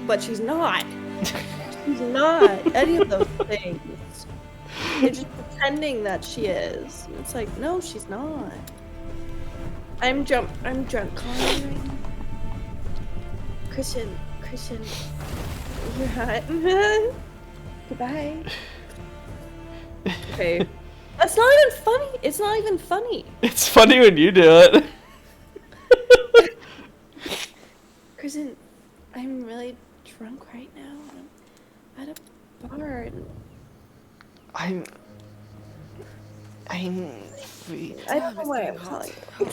but she's not. She's not any of those things. They're just pretending that she is. It's like, no, she's not. I'm drunk calling right now. Christian, you're hot. Goodbye. Okay. That's not even funny. It's not even funny. It's funny when you do it. Kristen, I'm really drunk right now. I'm at a bar. And I don't know why I'm calling you.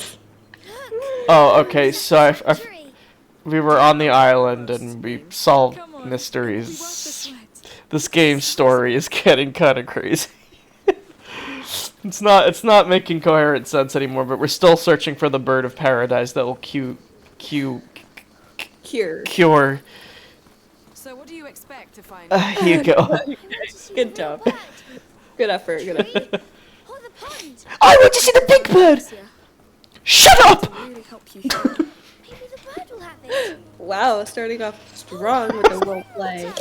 Oh, okay. So we were on the island and we solved mysteries. This game's story is getting kind of crazy. It's not making coherent sense anymore, but we're still searching for the bird of paradise that will cure. So what do you expect to find? Here you go. Good job. Good effort. I want to see the big bird. Shut up! Really help you. Maybe the bird will have it. Wow, starting off strong with the role play.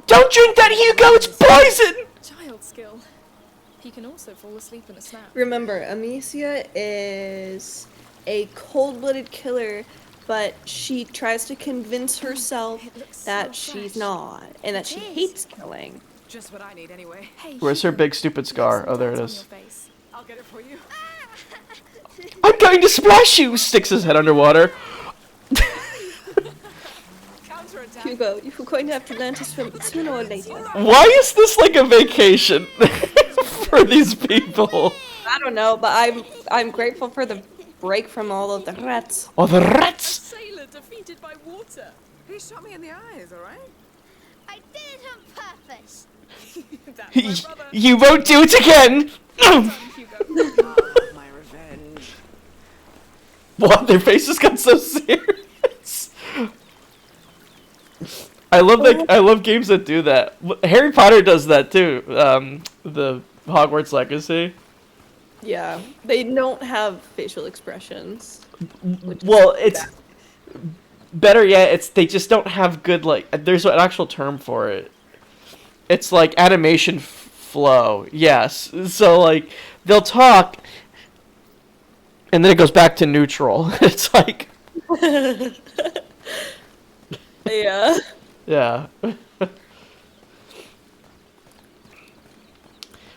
Don't drink that, Hugo. It's poison. Child skill. He can also fall asleep in a snap. Remember, Amicia is a cold-blooded killer, but she tries to convince herself that she's not, and that she hates killing. Just what I need anyway. Hey, Where's her big stupid scar? Oh, there it is. I'll get it for you. I'm going to splash you! Sticks his head underwater. Hugo, you're going to have to learn to swim sooner or later. Why is this like a vacation for these people? I don't know, but I'm grateful for the break from all of the rats. Oh, the rats! Sailor defeated by water. He shot me in the eyes, all right? I did it on purpose. That's my brother. You won't do it again! My revenge. What? Their faces got so serious. I love games that do that. Harry Potter does that too. The Hogwarts Legacy. Yeah, they don't have facial expressions. Well, it's better yet. It's they just don't have good There's an actual term for it. It's like animation flow. Yes. So like they'll talk, and then it goes back to neutral. It's like. Yeah. Yeah. I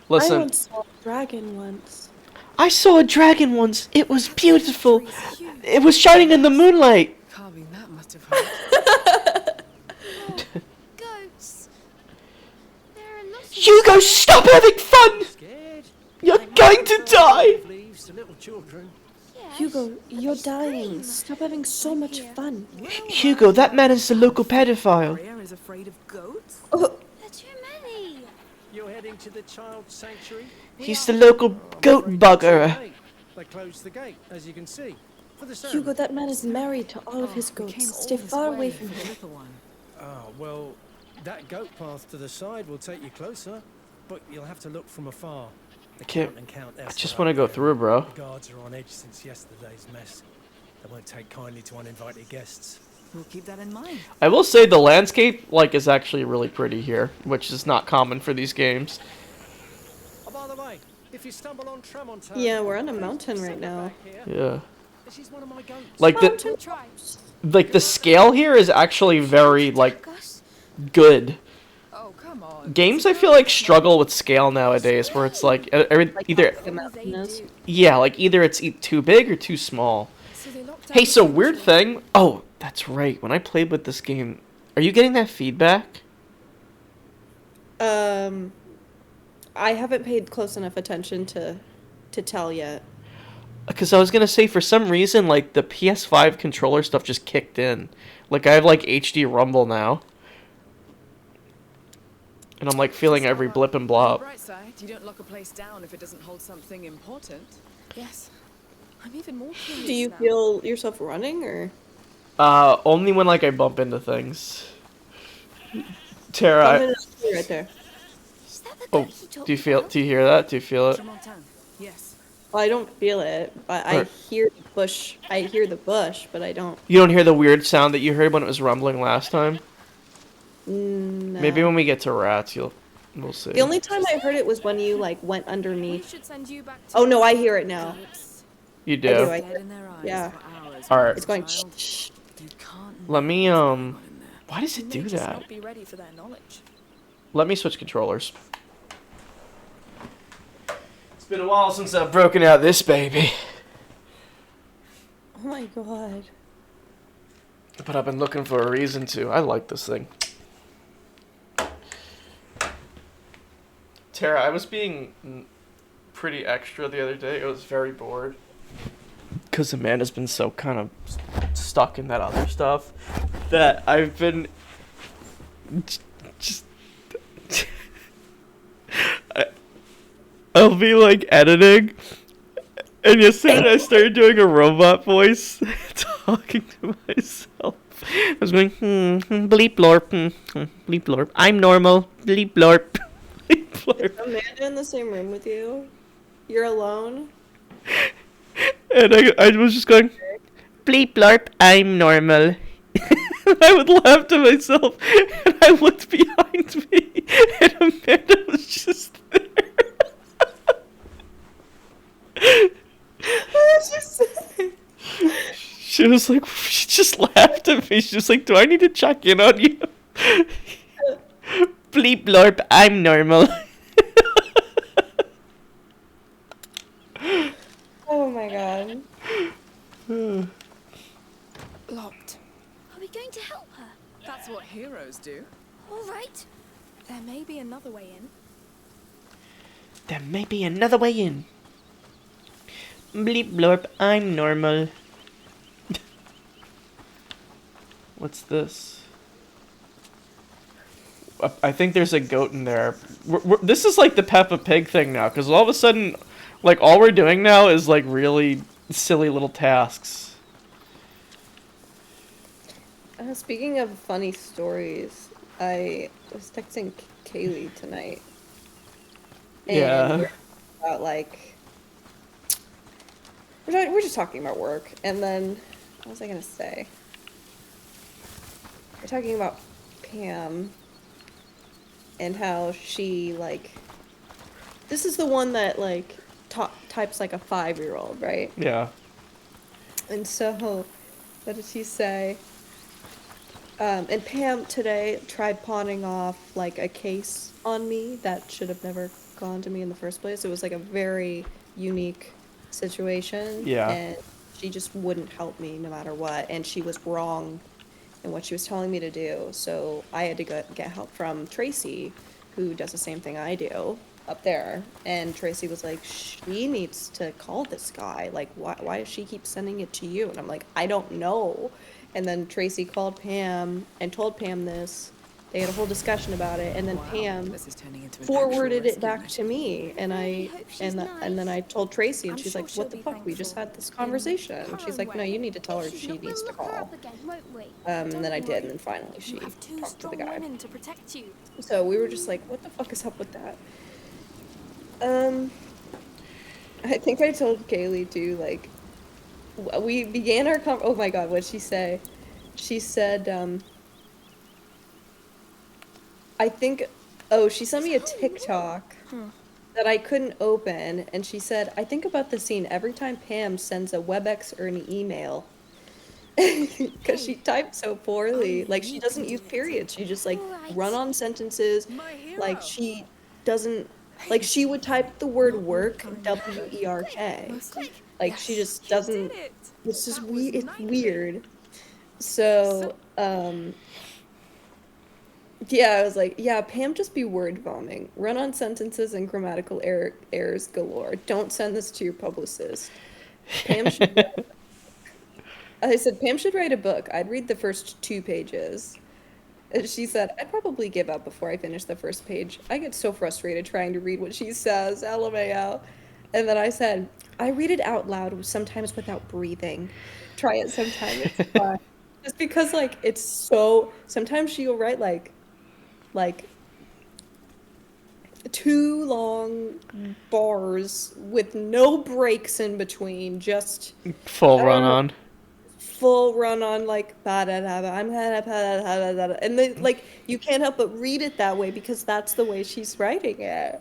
Listen. once saw a dragon once. I saw a dragon once. It was beautiful. It was shining in the moonlight. Carving that must have hurt. Goats. There are lots of Hugo, stop having fun! You're going to die! Hugo, you're dying. Stop having so much fun. Hugo, that man is the local pedophile. Rhea is afraid of goats? Oh, There are too many. You're heading to the child sanctuary? He's the local goat bugger. They closed the gate, as you can see. For the Hugo, that man is married to all of his goats. Stay far away from him. little one. Oh, well, that goat path to the side will take you closer, but you'll have to look from afar. The Can't- Count and I Countess just are want to up go there. through, bro. The guards are on edge since yesterday's mess. They won't take kindly to uninvited guests. We'll keep that in mind. I will say the landscape, is actually really pretty here, which is not common for these games. Oh, by the way, if you stumble on Tramontane... Yeah, we're on a mountain right now. Yeah. This is one of my goats. The Tribes. the scale here is actually very Gus. good. Oh, come on. Games I feel like struggle with scale nowadays, where it's either The mountain is. either it's too big or too small. So they locked Hey, out so the weird sanctuary. thing. Oh, that's right. When I played with this game, are you getting that feedback? I haven't paid close enough attention to tell yet. Because I was gonna say, for some reason, the PS5 controller stuff just kicked in. I have HD rumble now, and I'm feeling every blip and On the blob. bright side, you don't lock a place down if it doesn't hold something important. Yes. I'm even more curious Do you now. feel yourself running, or? Only when I bump into things. Tara, Right there. Is that the oh, goat he told do you me feel? about? Do you hear that? Do you feel it? Tramontane. Yes. Well, I don't feel it, but I Or- hear the bush. I hear the bush, but I don't. You don't hear the weird sound that you heard when it was rumbling last time? No. Maybe when we get to rats, we'll see. The only time I heard it was when you like went We underneath. should send you back to Oh no, I hear it now. You I do. do. Dead in their eyes Yeah. for hours. All right. It's going. Child. Shh. You can't Let know me what's going on in there. Why does You it may do just that? not be ready for their knowledge. Let me switch controllers. It's been a while since I've broken out this baby. Oh my god. But I've been looking for a reason to. I like this thing. Tara, I was being pretty extra the other day. I was very bored. Because Amanda's been so kind of stuck in that other stuff that I've been just... I'll be like editing, and yesterday I started doing a robot voice, talking to myself. I was going, bleep blorp, bleep blorp. I'm normal, bleep blorp, bleep blorp. Is Amanda in the same room with you? You're alone? And I was just going, bleep blorp, I'm normal. I would laugh to myself, and I looked behind me, and Amanda was just there. She was like, she just laughed at me. She was like, do I need to check in on you? Bleep blorp, I'm normal. Oh my god. Locked. Are we going to help her? That's what heroes do. All right. There may be another way in. There may be another way in. Bleep blorp, I'm normal. What's this? I think there's a goat in there. This is like the Peppa Pig thing now, because all of a sudden, like, all we're doing now is like really silly little tasks. Speaking of funny stories, I was texting Kaylee tonight. And Yeah. we're about like we're just talking about work, and then what was I gonna say? We're talking about Pam and how she like this is the one that like types like a 5-year-old, right? Yeah. And so, what did she say? And Pam today tried pawning off like a case on me that should have never gone to me in the first place. It was like a very unique situation. Yeah. And she just wouldn't help me no matter what. And she was wrong in what she was telling me to do. So I had to go get help from Tracy, who does the same thing I do up there. And Tracy was like, she needs to call this guy. Like, why does she keep sending it to you? And I'm like, I don't know. And then Tracy called Pam and told Pam this. They had a whole discussion about it, and then Wow, Pam this is turning into an forwarded actual it back rescue to me, and really hope she's and then I told Tracy, and I'm she's sure like, she'll "What the be fuck? We just thankful had this in conversation." her She's like, "No, way. you need to tell her If she's she not, needs we'll to look her call." up again, won't we? And then I Don't did, worry. and finally she You have two talked to the strong guy. women to protect you. So we were just like, "What the fuck is up with that?" I think I told Kaylee to like, we began our oh my god, what'd she say? She said, I think, oh, she sent me a TikTok that I couldn't open, and she said, I think about the scene every time Pam sends a WebEx or an email. Because she types so poorly. Like, she doesn't use periods. She just, like, Alright. run-on sentences. My hero. Like, she doesn't, like, she would type the word work, W-E-R-K. Mostly. Like, she just You doesn't, did it. it's just That was it's knightly. weird. So, yeah, I was like, yeah, Pam just be word bombing. Run on sentences and grammatical errors galore. Don't send this to your publicist. Pam should. I said, Pam should write a book. I'd read the first 2 pages. And she said, I'd probably give up before I finish the first page. I get so frustrated trying to read what she says. LMAO. And then I said, I read it out loud sometimes without breathing. Try it sometime. It's fun. Just because, like, it's so. Sometimes she'll write, like 2 long bars with no breaks in between, just Full run on. full run on like I'm and then like you can't help but read it that way because that's the way she's writing it.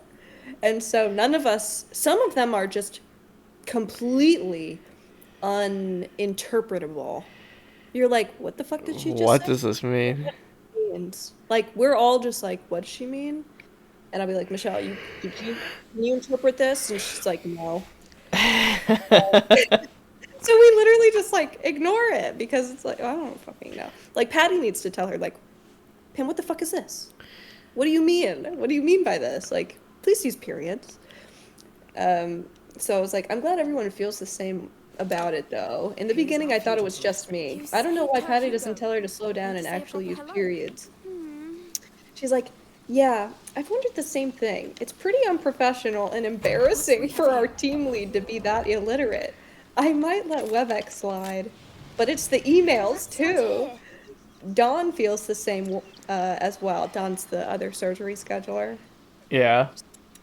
And so none of us, some of them are just completely uninterpretable. You're like, what the fuck did she just What say? does this mean? Means. Like we're all just like, what does she mean? And I'll be like, Michelle, can you interpret this? And she's like, no. So we literally just like ignore it because it's like, I don't fucking know. Like Patty needs to tell her, like, Pam, what the fuck is this? What do you mean? What do you mean by this? Like, please use periods. So I was like, I'm glad everyone feels the same about it though. In the beginning, I thought it was just me. I don't know why Patty doesn't tell her to slow down and actually use periods. She's like, yeah, I've wondered the same thing. It's pretty unprofessional and embarrassing for our team lead to be that illiterate. I might let WebEx slide, but it's the emails too. Dawn feels the same as well. Dawn's the other surgery scheduler. Yeah.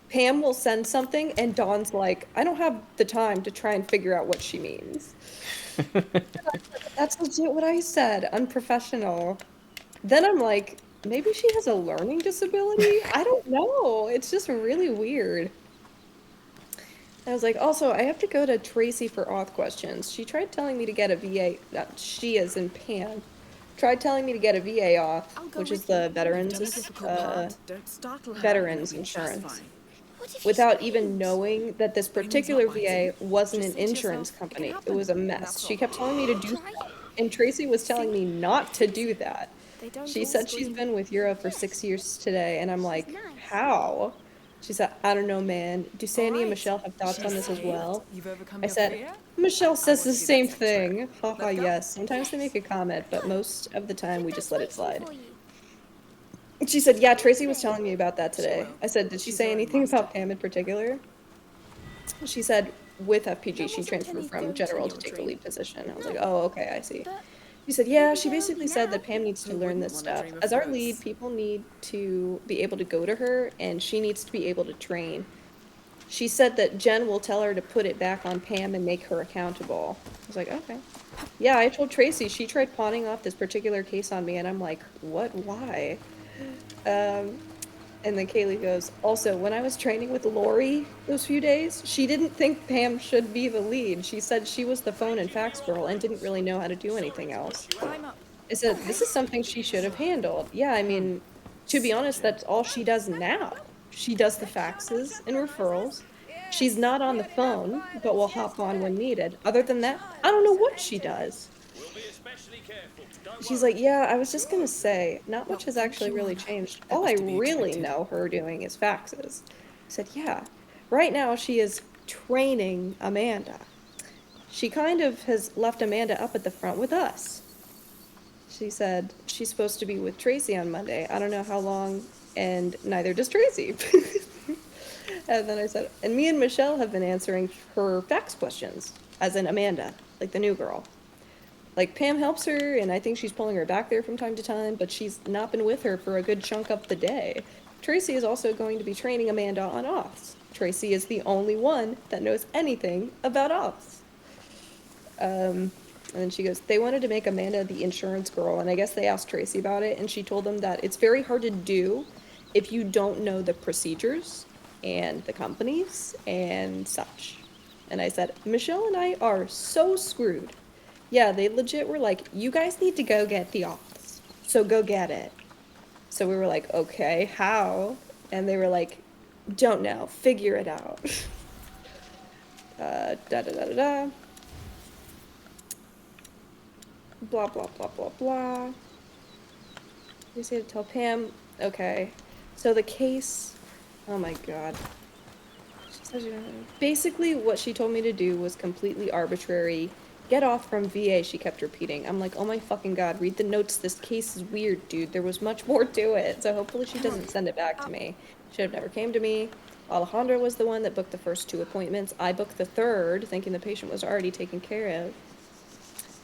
Pam will send something, and Dawn's like, I don't have the time to try and figure out what she means. That's legit what I said. Unprofessional. Then I'm like, maybe she has a learning disability? I don't know. It's just really weird. I was like, also, I have to go to Tracy for auth questions. She tried telling me to get a VA, not she as in Pam, tried telling me to get a VA auth, which is the veterans insurance, without even knowing that this particular VA wasn't an insurance company. It was a mess. She kept telling me to do stuff, and Tracy was telling me not to do that. She said she's been with Euro for 6 years today, and I'm like, how? She said, I don't know, man. Do Sandy and Michelle have thoughts on this as well? I said, Michelle says the same thing. Haha, yes. Sometimes they make a comment, but most of the time we just let it slide. She said, yeah, Tracy was telling me about that today. I said, did she say anything about Pam in particular? She said, with FPG, she transferred from general to take the lead position. I was like, oh, okay, I see. She said, yeah, she basically said that Pam needs to learn this stuff. As our lead, people need to be able to go to her, and she needs to be able to train. She said that Jen will tell her to put it back on Pam and make her accountable. I was like, okay. Yeah, I told Tracy, she tried pawning off this particular case on me, and I'm like, what, why? And then Kaylee goes, also, when I was training with Lori those few days, she didn't think Pam should be the lead. She said she was the phone and fax girl and didn't really know how to do anything else. I said, this is something she should have handled. Yeah, I mean, to be honest, that's all she does now. She does the faxes and referrals. She's not on the phone, but will hop on when needed. Other than that, I don't know what she does. She's like, yeah, I was just gonna say, not much has actually really changed. All I really know her doing is faxes. I said, yeah. Right now she is training Amanda. She kind of has left Amanda up at the front with us. She said she's supposed to be with Tracy on Monday. I don't know how long, and neither does Tracy. And then I said, and me and Michelle have been answering her fax questions, as in Amanda, like the new girl. Like, Pam helps her, and I think she's pulling her back there from time to time, but she's not been with her for a good chunk of the day. Tracy is also going to be training Amanda on auths. Tracy is the only one that knows anything about auths. And then she goes, they wanted to make Amanda the insurance girl, and I guess they asked Tracy about it, and she told them that it's very hard to do if you don't know the procedures and the companies and such. And I said, Michelle and I are so screwed. Yeah, they legit were like, you guys need to go get the office. So go get it. So we were like, okay, how? And they were like, don't know, figure it out. Da-da-da-da-da. Blah, blah, blah, blah, blah. You just had to tell Pam, okay. So the case, oh my god. She says you don't know. Basically, what she told me to do was completely arbitrary. Get off from VA, she kept repeating. I'm like, oh my fucking god, read the notes. This case is weird, dude. There was much more to it. So hopefully she doesn't send it back to me. Should have never came to me. Alejandra was the one that booked the first 2 appointments. I booked the 3rd, thinking the patient was already taken care of.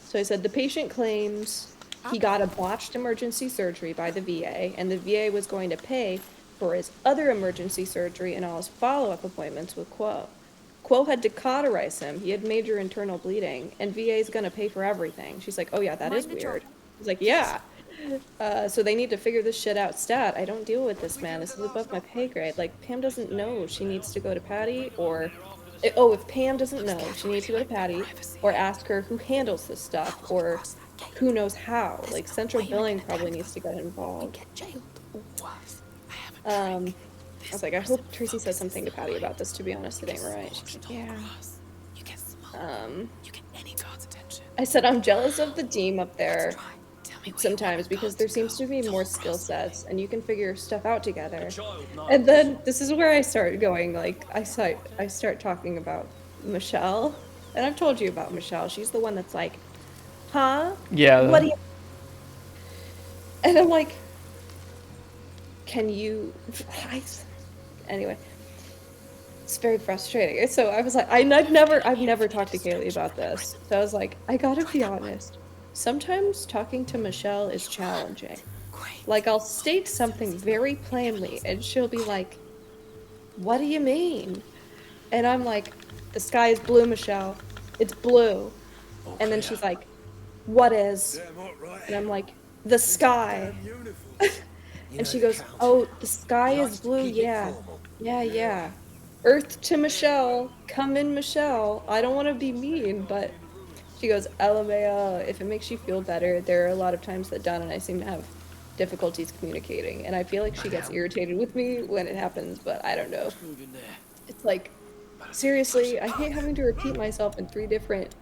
So I said, the patient claims he got a botched emergency surgery by the VA, and the VA was going to pay for his other emergency surgery and all his follow-up appointments with Quo had to cauterize him. He had major internal bleeding, and VA's gonna pay for everything. She's like, oh yeah, that is Mind the weird. job. He's like, yeah. So they need to figure this shit out stat. I don't deal with this, man. This is above my pay grade. Like, Pam doesn't know she needs to go to Patty, or... Oh, if Pam doesn't know she needs to go to Patty, or ask her who handles this stuff, or who knows how. Like, central billing probably needs to get involved. I was like, I hope Tracy says something to Patty about this, to be honest. It ain't right. She's like, yeah. I said, I'm jealous of the team up there sometimes because there seems to be more skill sets and you can figure stuff out together. And then this is where I start going, like, I start talking about Michelle. And I've told you about Michelle. She's the one that's like, huh? Yeah. What do you... And I'm like, can you... Anyway. It's very frustrating. So I was like, I've never talked to Kaylee about this. So I was like, I gotta be honest. Sometimes talking to Michelle is challenging. Like, I'll state something very plainly, and she'll be like, what do you mean? And I'm like, the sky is blue, Michelle. It's blue. And then she's like, what is? And I'm like, the sky. And she goes, oh, the sky is blue, yeah. Yeah. Earth to Michelle. Come in, Michelle. I don't want to be mean, but she goes, LMAO, if it makes you feel better, there are a lot of times that Don and I seem to have difficulties communicating, and I feel like she gets irritated with me when it happens, but I don't know. It's like, seriously, I hate having to repeat myself in 3 different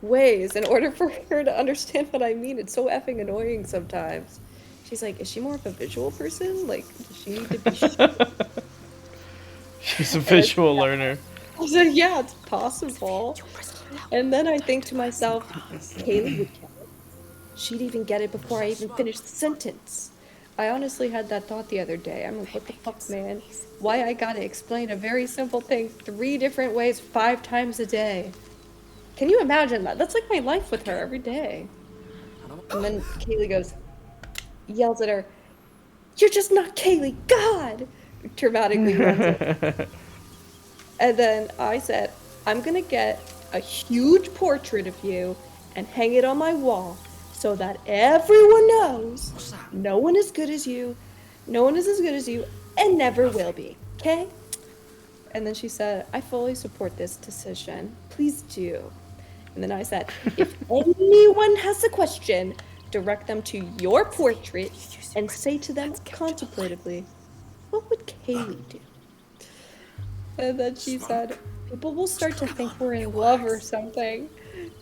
ways in order for her to understand what I mean. It's so effing annoying sometimes. She's like, is she more of a visual person? Like, does she need to be... She's a visual learner. I was like, yeah, it's possible. And then I think to myself, Kaylee would get it. She'd even get it before I even finished the sentence. I honestly had that thought the other day. I'm like, what the fuck, man? Why I gotta explain a very simple thing 3 different ways 5 times a day? Can you imagine that? That's like my life with her every day. And then Kaylee yells at her, you're just not Kaylee, God! Dramatically runs it. And then I said, I'm gonna get a huge portrait of you and hang it on my wall so that everyone knows no one is good as you, no one is as good as you, and never will be, okay? And then she said, I fully support this decision. Please do. And then I said, if anyone has a question, direct them to your portrait and say to them contemplatively, what would Kaylee do? And then she said, people will start to think we're in love or something.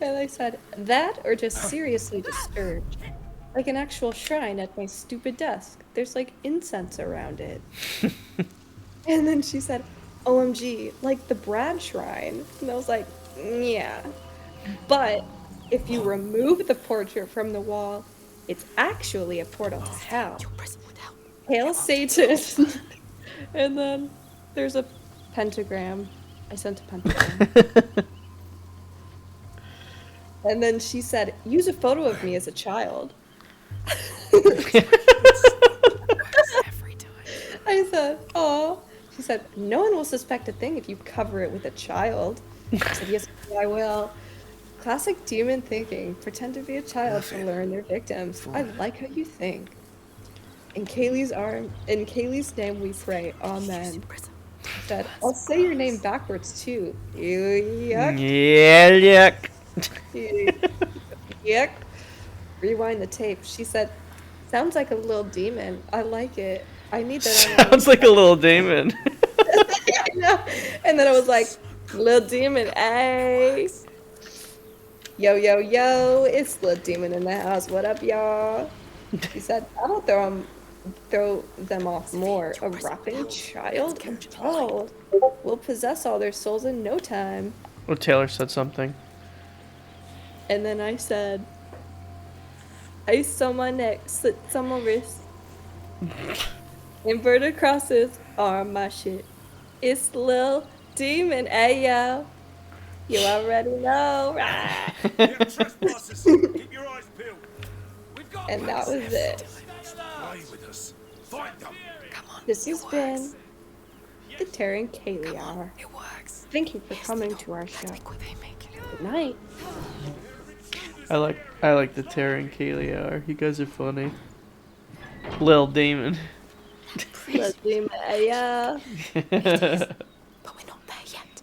And I said, that or just seriously disturbed. Like an actual shrine at my stupid desk. There's like incense around it. And then she said, OMG, like the Brad shrine. And I was like, yeah. But if you remove the portrait from the wall, it's actually a portal to hell. Hail Satan. And then there's a pentagram. I sent a pentagram. And then she said, use a photo of me as a child. I said, aw. She said, no one will suspect a thing if you cover it with a child. I said, yes, I will. Classic demon thinking. Pretend to be a child to learn their victims. I like how you think. In Kaylee's name we pray. Amen. Said, I'll say your name backwards too. Yuck. Yeah, yuck. Yuck. Rewind the tape. She said, sounds like a little demon. I like it. I need that. Sounds like a little demon. I know. And then I was like, little demon, ay. Yo, yo, yo, it's Little Demon in the house. What up, y'all? He said, I don't throw them off more. A rapping child? Oh, will possess all their souls in no time. Well, Taylor said something. And then I said, ice on my neck, slits on my wrist. Inverted crosses are my shit. It's Lil Demon, ayo. You already know, right? Keep your eyes peeled. And that was it. Play with us. Find them. This has been the Tara and Kaylee Hour. It works. Thank you for coming to our show. Good night. I like the Tara and Kaylee are. You guys are funny. Lil Demon. Let's see, yeah. But we're not there yet.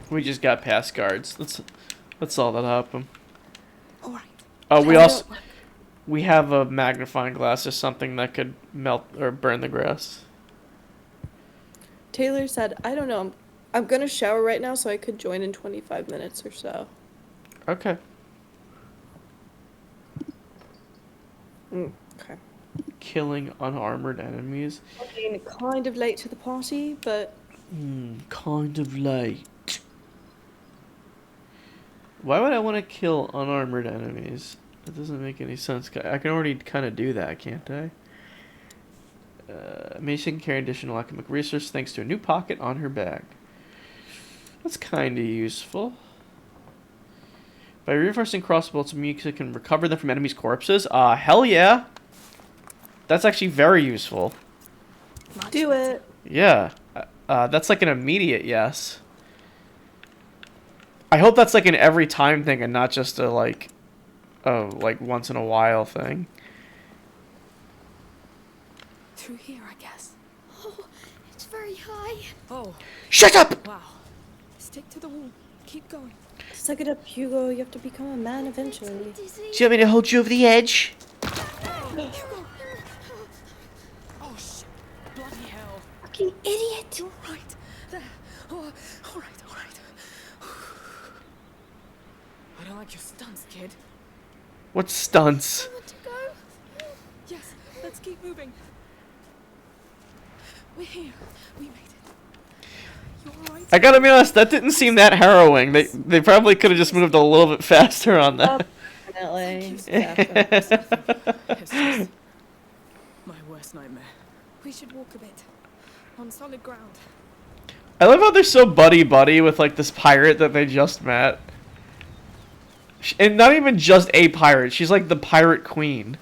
We just got past guards. That's all that happened. All right. Oh, we I also don't- we have a magnifying glass or something that could melt or burn the grass. Taylor said, I don't know. I'm gonna shower right now, so I could join in 25 minutes or so. Okay. Okay. Killing unarmored enemies. I mean, kind of late to the party, but Kind of late. Why would I want to kill unarmored enemies? That doesn't make any sense. I can already kind of do that, can't I? Mason can carry additional alchemic resource thanks to a new pocket on her back. That's kind of useful. By reinforcing crossbows, Mika can recover them from enemies' corpses. Hell yeah! That's actually very useful. do it. Yeah. That's like an immediate yes. I hope that's like an every time thing and not just a like once in a while thing. Through here, I guess. Oh, it's very high. Oh, Shut up! wow. Stick to the wall. Keep going. Suck it up, Hugo. You have to become a man eventually. Dizzy. Do you want me to hold you over the edge? Hugo. Oh, shit. Bloody hell. Fucking idiot. You're right. There. Oh, all right, all right. I don't like your stunts, kid. What stunts? I want to go. Yes, let's keep moving. We're here. We made it. You're all right? I gotta be honest, that didn't seem that harrowing. They probably could have just moved a little bit faster on that. Definitely. It's just my worst nightmare. We should walk a bit. On solid ground. I love how they're so buddy-buddy with like this pirate that they just met. And not even just a pirate, she's like the pirate queen.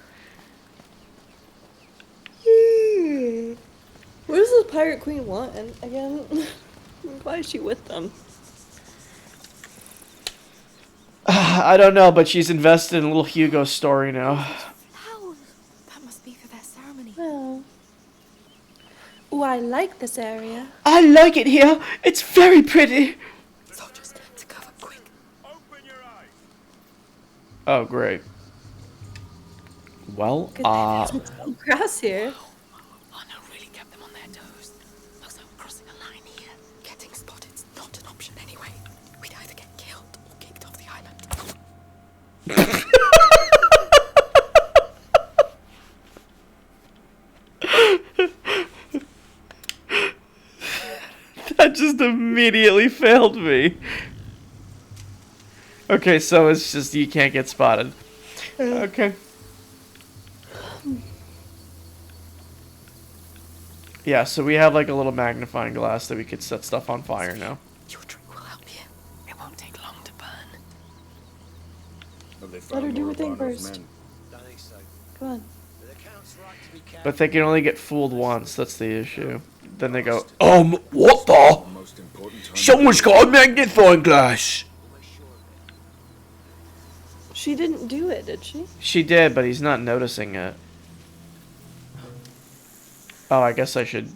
What does this pirate queen want? And again, why is she with them? I don't know, but she's invested in little Hugo's story now. Flowers. That must be for their ceremony. Oh. Oh, I like this area. I like it here. It's very pretty. Soldiers, to cover, quick. Open your eyes. Oh, great. Well, Some grass here. Oh no, really kept them on their toes. Looks like we're crossing a line here. Getting spotted's not an option anyway. We'd either get killed or kicked off the island. that just immediately failed me. Okay, so it's just you can't get spotted. Okay. Yeah, so we have like a little magnifying glass that we could set stuff on fire now. Your drink will help you. It won't take long to burn. Have they Let her found do more her thing of Arnold's first. men? Don't think so. Come on. But the Count's right to be careful. But they can only get fooled once, that's the issue. Then they go, What the? The most important time Someone's got a magnifying glass. She didn't do it, did she? she did, but he's not noticing it. Oh, I guess I should.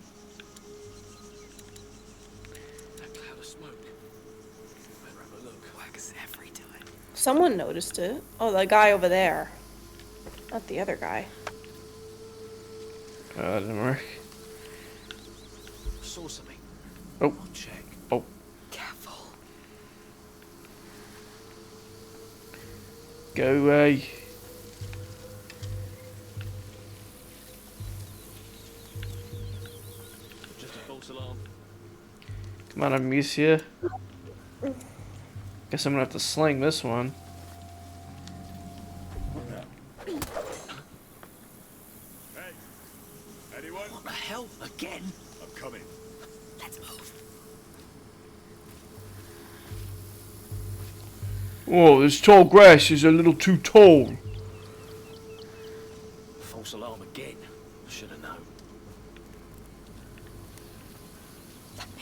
That cloud of smoke. Better have a look. Works every time. Someone noticed it. Oh, the guy over there. Not the other guy. That didn't work. Saw something. Oh. I'll check. Oh. Careful. Go away. Just a false alarm. Come on, Amicia. Guess I'm gonna have to sling this one. Hey, anyone? What the hell? Again? I'm coming. Let's move. Oh, this tall grass is a little too tall. False alarm again. I should have known.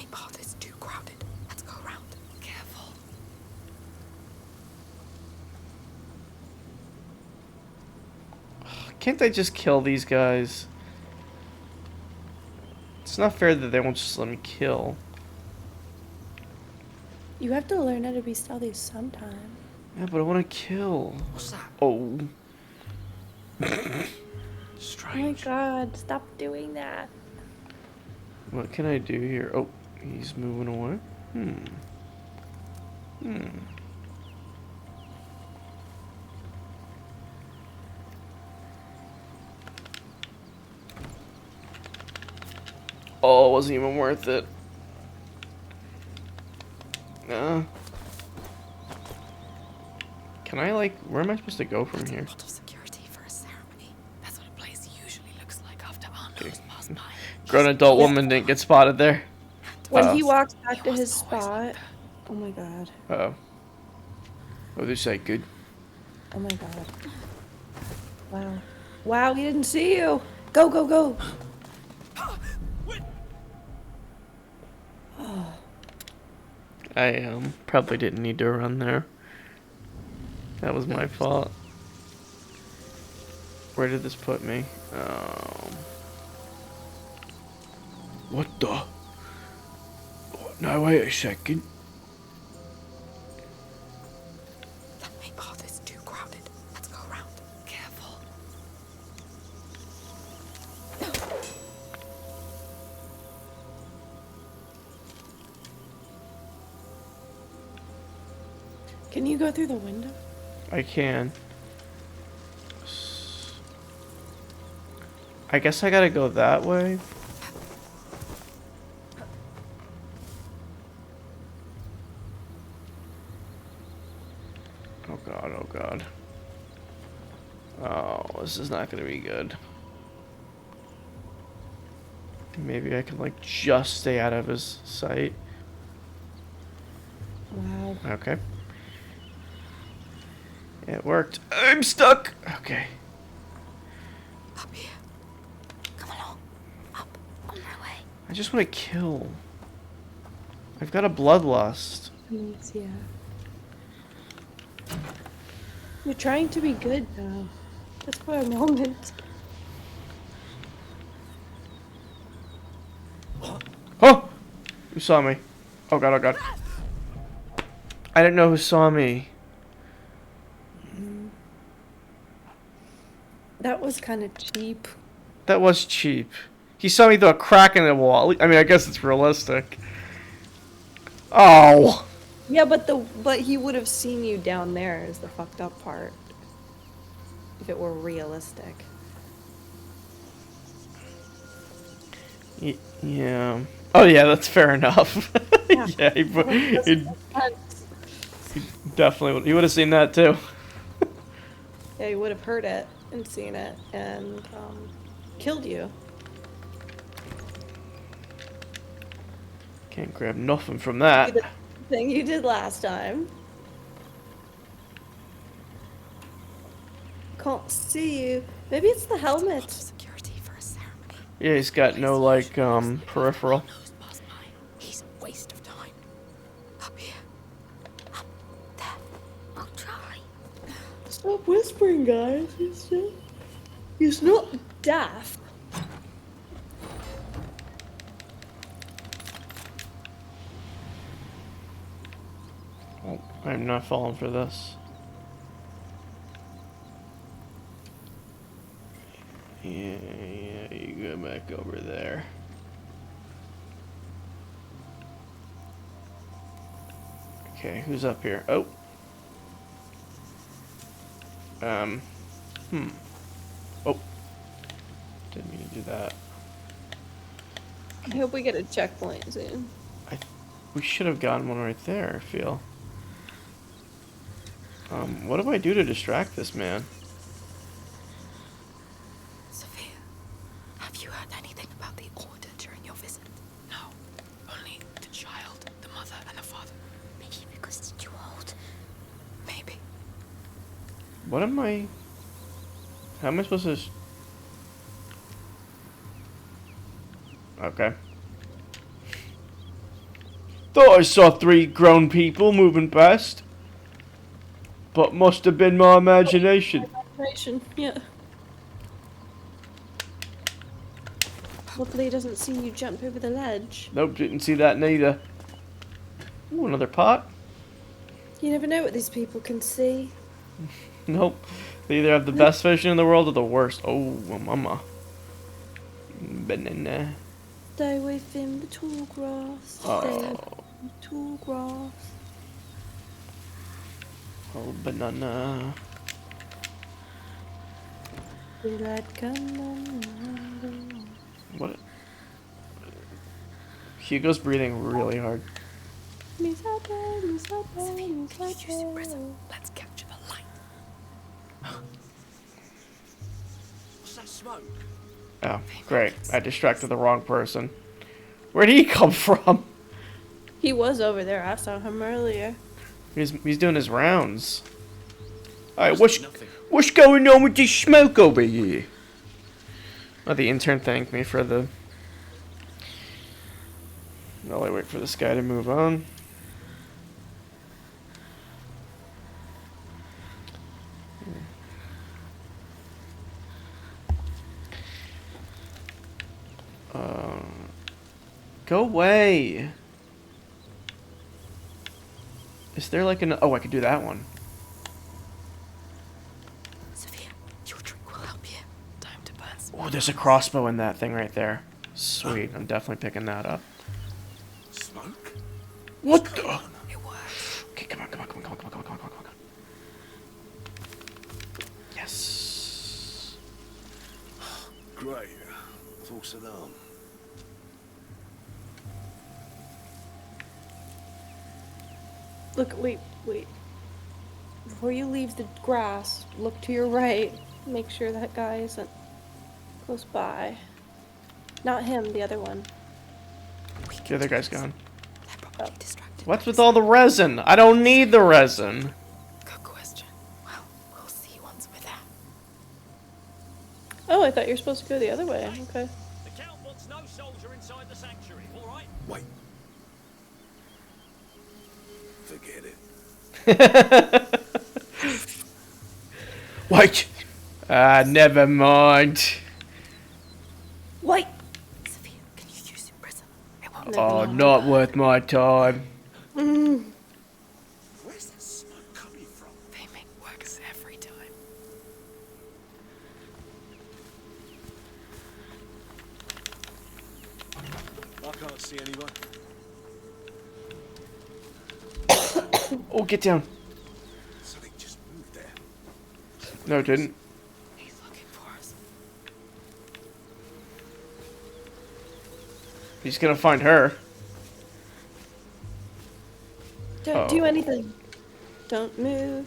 main path is too crowded. Let's go around. Careful. Can't I just kill these guys? It's not fair that they won't just let me kill. You have to learn how to be stealthy sometime. Yeah, but I want to kill. What's that? Oh. Oh my god, stop doing that. What can I do here? Oh, he's moving away. Oh, it wasn't even worth it. Can I, like, where am I supposed to go from here? A lot of security for a ceremony. That's what a place usually looks like after our nose passed by. Grown adult woman didn't get spotted there. When he walks back to his spot. Oh my god. Uh-oh. Oh, this ain't good. Oh my god. Wow. Wow, he didn't see you. Go, go, go. I probably didn't need to run there. That was my fault. Where did this put me? What the? Oh, no, wait a second. That main path is too crowded. Let's go around. Careful. Can you go through the window? I can. I guess I gotta go that way. Oh god, oh god. Oh, this is not gonna be good. Maybe I can, like, just stay out of his sight. Wow. Okay. It worked. I'm stuck! Okay. Up here. Come along. Up. On my way. I just want to kill. I've got a bloodlust. Please, yeah. You're trying to be good now. Just for a moment. Oh! Who saw me? Oh god, oh god. I didn't know who saw me. That was kind of cheap. That was cheap. He saw me through a crack in the wall. I mean, I guess it's realistic. Oh! Yeah, but he would have seen you down there is the fucked up part. If it were realistic. Yeah. Oh yeah, that's fair enough. Yeah. Yeah, he definitely would. He would have seen that too. Yeah, he would have heard it and seen it and killed you. Can't grab nothing from that. The thing you did last time. Can't see you. Maybe it's the A lot of helmet. security for a ceremony. Yeah, he's got no, like, peripheral. Nose passed by. He's a waste of time. Up here. Up there. I'll try. Stop whispering, guys. He's not deaf. Oh, I'm not falling for this. Yeah, you go back over there. Okay, who's up here? Oh. Oh. Didn't mean to do that. I hope we get a checkpoint soon. We should have gotten one right there, I feel. What do I do to distract this man? Sophia, have you heard anything about the order during your visit? No. Only the child, the mother, and the father. Maybe because it's too old. Maybe. What am I... How am I supposed to... Okay. Thought I saw 3 grown people moving past. But must have been my imagination. Imagination, yeah. Hopefully he doesn't see you jump over the ledge. Nope, didn't see that neither. Ooh, another pot? You never know what these people can see. Nope. They either have the best vision in the world or the worst. Oh, mama. Banana. Stay away from the tall grass. Stay away from the tall grass. Oh, banana. Daylight come on. What? Hugo's breathing really hard. Sophia, can you use the prism? Let's capture the light. What's that smoke? Oh, great. I distracted the wrong person. Where'd he come from? He was over there. I saw him earlier. He's doing his rounds. Alright, what's going on with this smoke over here? Oh, the intern thanked me for the... While I wait for this guy to move on. Go away. Is there like an... Oh, I could do that one. Sophia, your trick will help you. Time to burn some. Oh, there's a crossbow in that thing right there. Sweet, I'm definitely picking that up. Smoke? What the? It works. Okay, come on, come on, come on, come on, come on, come on, come on, come on, come on. Yes. Great. False alarm. Look, wait. Before you leave the grass, look to your right. Make sure that guy isn't close by. Not him, the other one. The other guy's gone. They're probably distracted. What's with all the resin? I don't need the resin. Good question. Well, we'll see once we're there. Oh, I thought you were supposed to go the other way. Okay. The Count wants no soldier inside the sanctuary, all right? Wait. Forget it. Wait. Never mind. Wait! Sophia, can you use your prism? It won't. Oh, not worth my time. Where's that smoke coming from? They make works every time. I can't see anyone. Oh, get down. Something just moved there. No, it didn't. He's looking for us. He's gonna find her. Don't do anything. Don't move.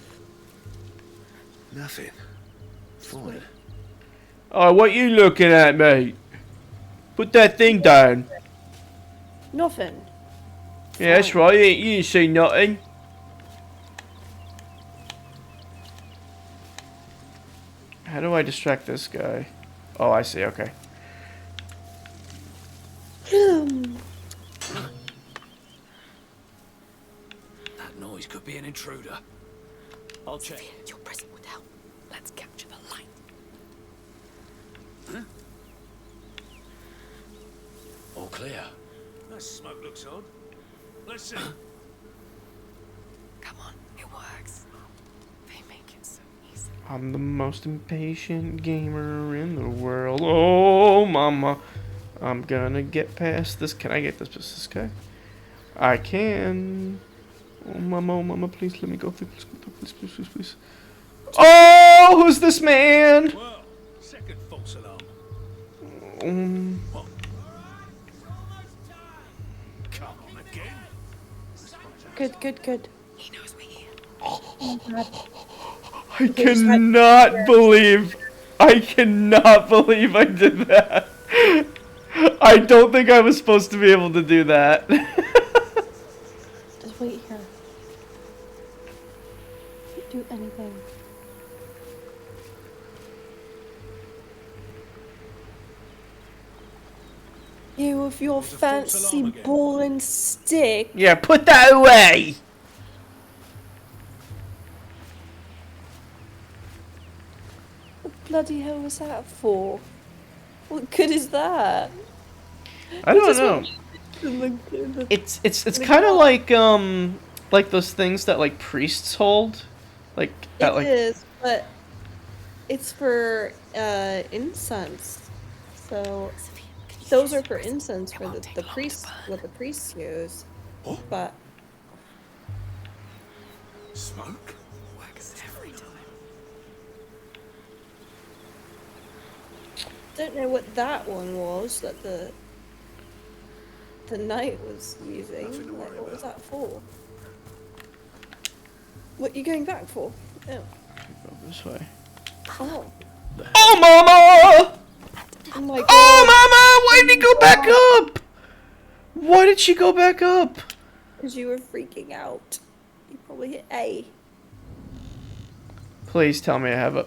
Nothing. Fine. Oh, what you looking at, mate? Put that thing down. Nothing. Yeah, that's right. You didn't see nothing. How do I distract this guy? Oh, I see. Okay. That noise could be an intruder. I'll check. Sophia, your prism would help. Let's capture the light. All clear. That smoke looks odd. Let's see. Come on, it works. They make it so easy. I'm the most impatient gamer in the world. Oh, mama. I'm gonna get past this. Can I get this guy? I can. Oh, mama, please let me go through. Please. Oh, who's this man? Well, second false alarm. Um, Come on again. Good. He knows we're here. I cannot believe I did that. I don't think I was supposed to be able to do that. Just wait here. Don't do anything. You with your There's a false fancy alarm again. ball and stick. Yeah, put that away! What bloody hell was that for? What good is that? I You don't just know. want in the It's the kind of ground. like those things that like priests hold, like at It like is, but it's for incense. So Sophia, can you see those this are for resin? incense It for won't take the long to priests, burn. what the priests use. What? But Smoke? Works every time. don't know what that one was that the knight was using. Nothing to Like, worry what was about. that for? What you going back for? Oh. go this way. Oh. Oh, mama! Oh my god. Oh, mama! Why did he go back up? Why did she go back up? Because you were freaking out. You probably hit A. Please tell me I have a.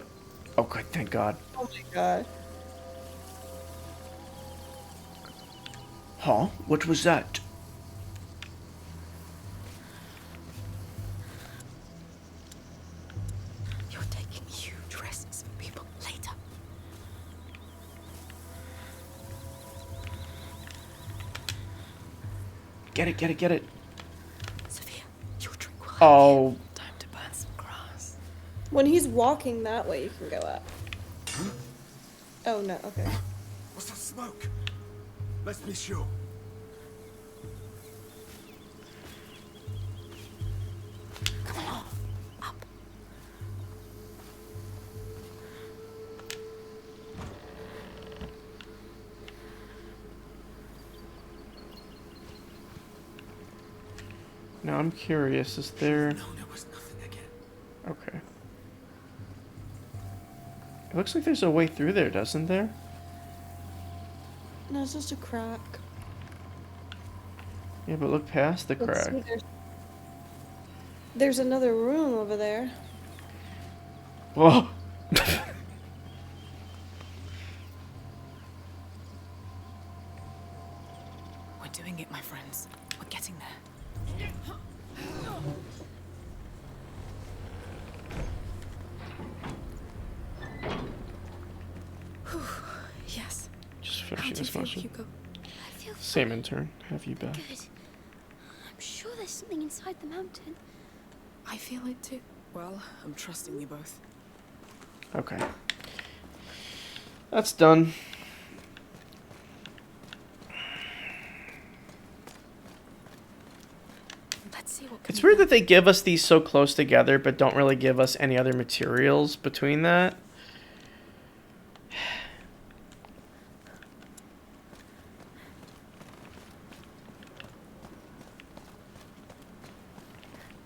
Oh, good, thank God. Oh my god. Huh? What was that? You're taking huge risks for people later. Get it, get it, get it. Sophia, your drink will help Oh, you. Time to burn some grass. When he's walking that way, you can go up. Oh no, okay. What's that smoke? Let's be sure. Come on, up. now I'm curious. Is there? No, there was nothing again. Okay. It looks like there's a way through there, doesn't there? No, it's just a crack. Yeah, but look past the Let's crack. see, there's another room over there. Whoa. We're doing it, my friends. We're getting there. Whew. Yes. Just How finishing do you this feel, motion. Hugo? I feel Same intern. Have you back? good. I'm sure there's something inside the mountain. I feel it too. Well, I'm trusting you both. Okay. That's done. Let's see what. It's weird that they give us these so close together, but don't really give us any other materials between that.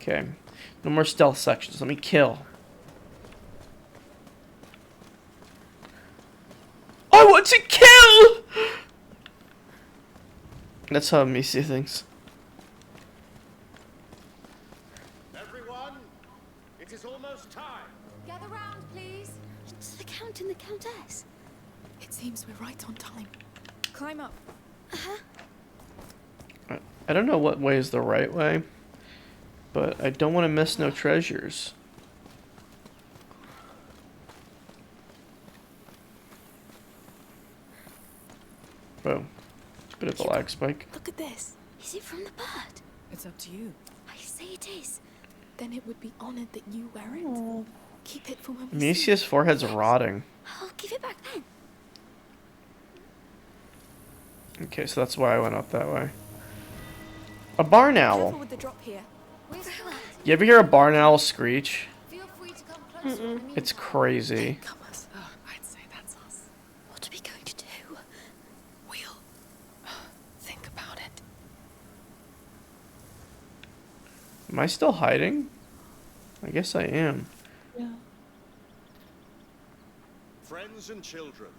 Okay. No more stealth sections. Let me kill. I want to kill! That's how me see things. Everyone, it is almost time. Gather round, please. It's the Count and the Countess. It seems we're right on time. Climb up. I don't know what way is the right way, but I don't want to miss no treasures. Whoa. Bit of a lag spike. Look at this. Is it from the bird? It's up to you. I say it is. Then it would be honored that you wear it. Oh. Keep it for when we see Amicia's forehead's rotting. I'll give it back then. Okay, so that's why I went up that way. A barn Careful owl. with the drop here. You ever hear a barn owl screech? Feel free to come closer. It's crazy. Come us. Oh, I'd say that's us. What are we going to do? We'll think about it. Am I still hiding? I guess I am. Yeah. Friends and children.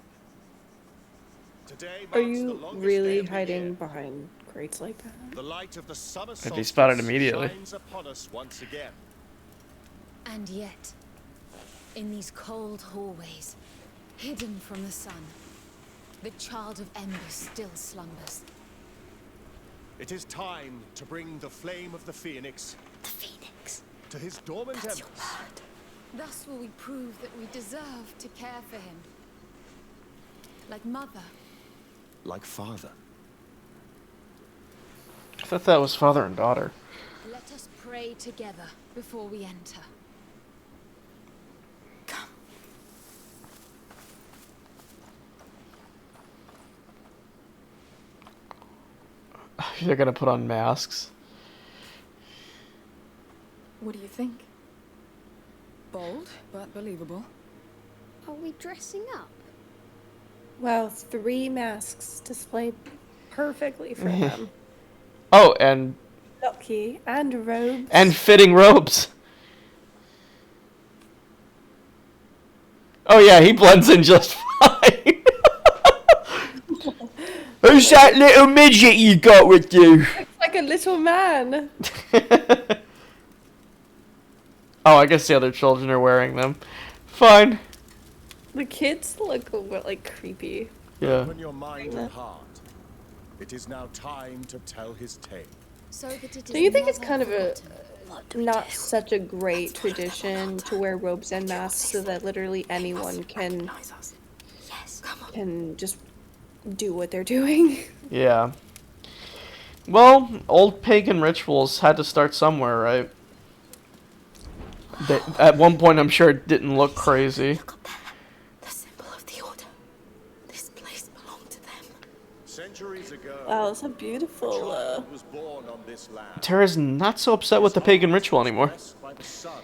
Today Are marks the you longest really day of the hiding year. behind crates like that? The light of the summer They solstice spotted immediately. shines upon us once again. And yet, in these cold hallways, hidden from the sun, The child of embers still slumbers. It is time to bring the flame of the Phoenix The Phoenix. to his dormant That's your embers. word. Thus will we prove that we deserve to care for him. Like mother. Like father. I thought that was father and daughter. Let us pray together before we enter. Come. They're gonna put on masks. What do you think? Bold, but believable. Are we dressing up? Wow, 3 masks displayed perfectly for them. Oh, and Lucky and robes. fitting robes. Oh yeah, he blends in just fine. Who's that little midget you got with you? It's like a little man. Oh, I guess the other children are wearing them. Fine. The kids look a bit like creepy. Yeah. Open your mind and heart. It is now time to tell his tale. So that it is Do you think it's never kind of a forgotten. not such a great tradition to wear robes and masks so that literally anyone can Yes. Come on. just do what they're doing? Yeah. Well, old pagan rituals had to start somewhere, right? At one point, I'm sure it didn't look crazy. Look up there. The symbol of the order. This place belonged to them. Centuries ago, Wow, it's a a beautiful. child was born on this land. Tara's not so upset with the pagan ritual anymore. Blessed by the sun.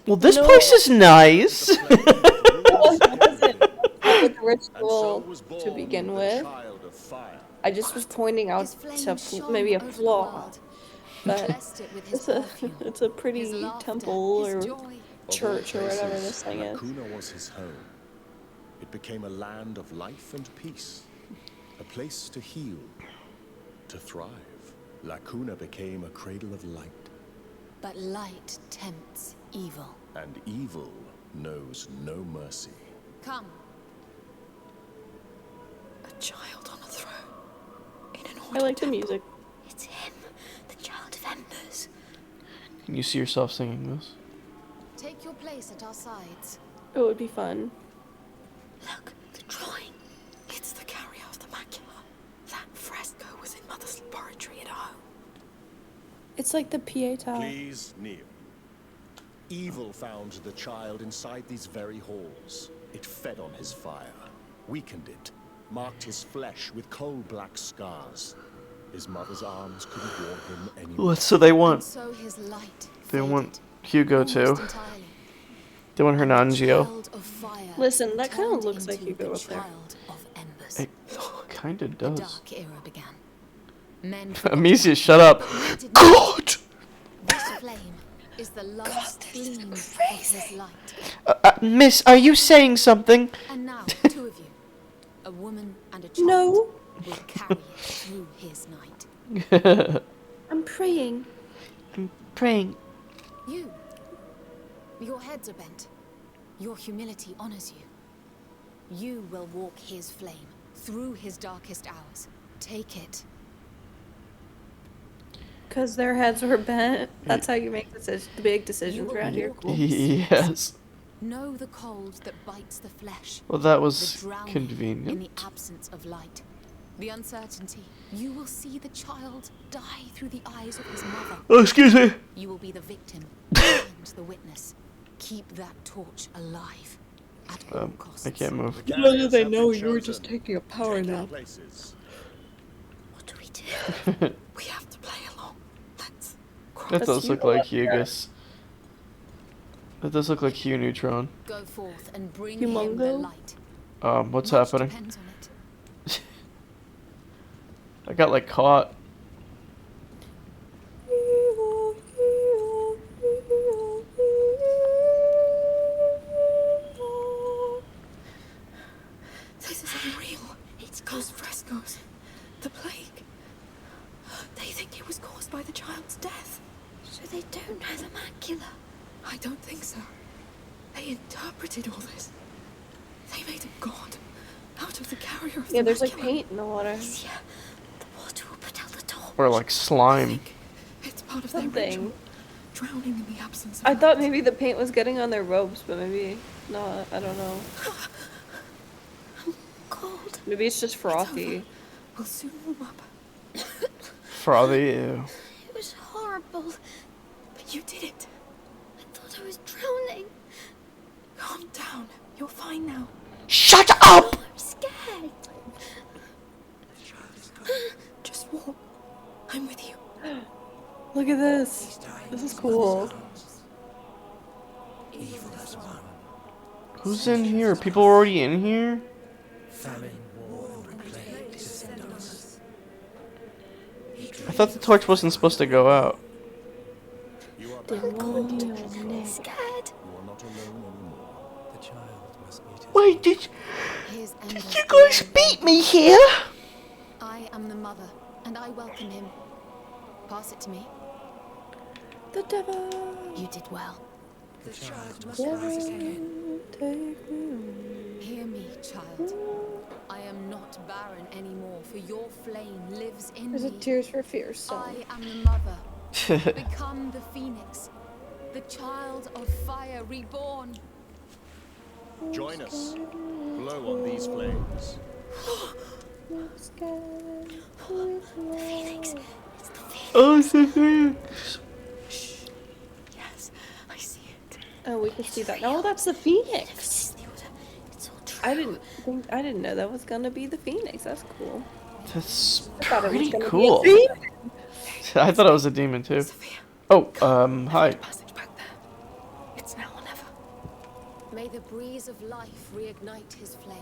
Well, this No. place is nice. With the And so ritual was born to begin the with. child of fire. I just was pointing out His flame to shone maybe a over the flaw, world. but Blessed it with his it's a perfume. it's a His pretty laughter, temple his or joy. Of all church or whatever places, this thing is. Lacuna was his home. It became a land of life and peace, a place to heal, to thrive. Lacuna became a cradle of light, But light tempts evil. and evil knows no mercy. Come. A child on a throne. In an I order like the temple. music. It's him, the child of embers. Can you see yourself singing this? Take your place at our sides. It would be fun. Look, the drawing. It's the carrier of the macula. That fresco was in Mother's laboratory at home. It's like the Pietà. Please kneel. Evil found the child inside these very halls. It fed on his fire, weakened it, marked his flesh with coal-black scars. His mother's arms couldn't warm him anymore. Well, so they And want so his light they want faded, Hugo almost too. entirely. They want Hernangio. Child of fire Listen, that kinda turned looks like into Hugo the up there. child of embers. It kinda The does. dark era began. Men forgot Amicia, shut up. but we did not. God! This flame is the last gleam of his light. Miss, are you saying something? And now, 2 of you, a woman and a child, No. will carry it through his night. I'm praying. Praying. You, your heads are bent. Your humility honors you. You will walk his flame through his darkest hours. Take it. Because their heads were bent. That's how you make the big decisions around here. Yes. Know the cold that bites the flesh. Well, that The was drowning in the convenient. absence of light. The uncertainty. You will see the child die through the eyes of his mother. Oh, excuse me. You will be the victim and the witness. Keep that torch alive at all costs. I can't move. Little do they know you you were just taking a power Take your nap. places. What do we do? We have to play along. Let's That That's does look Hugo like up there. Hugus. That does look like Hugh Neutron. go forth and bring him the Humongo? light. What's Much happening? depends on it. I got like caught. This is unreal. It's ghost frescoes. The plague. They think it was caused by the child's death. So they don't know the macula? I don't think so. They interpreted all this. They made a god out of the carrier carrier of Yeah, the there's like macula. paint in the water. He's here. The water will propel the door. Or like I slime. think it's part of their ritual. Something. Drowning in the absence of I thought light. maybe the paint was getting on their robes, but maybe not. I don't know. I'm cold. Maybe it's just It's frothy. over. We'll soon warm up. Frothy, ew. It was horrible. But you did it. I thought I was drowning. Calm down. You're fine now. Shut up! I'm scared. Just walk. I'm with you. Look at this. This is cool. Evil as one. Who's in here? People already in here? Famine, war, and plague descend on us. I thought the torch wasn't supposed to go out. You are back. I'm scared. You are not alone anymore. The child must meet his Wait, did His embers you guys glow beat in me the here? I am the mother, and I welcome him. Pass it to me. The devil. You did well. The child must rise again. Hear me, child. I am not barren anymore, for your flame lives in There's a me. Tears for Fears song. I am the mother. Become the phoenix, the child of fire reborn. Join us. Blow on these flames. Phoenix. It's the phoenix. Oh, it's the Phoenix. Yes, I see it. Oh, we can see that. No, that's the Phoenix. It's the order. It's all true. I didn't know that was gonna be the Phoenix. That's cool. That's I thought it was pretty gonna cool. be a Phoenix. I thought I was a demon too. Sophia, Oh, hi. passage back there. It's now or never. May the breeze of life reignite his flame.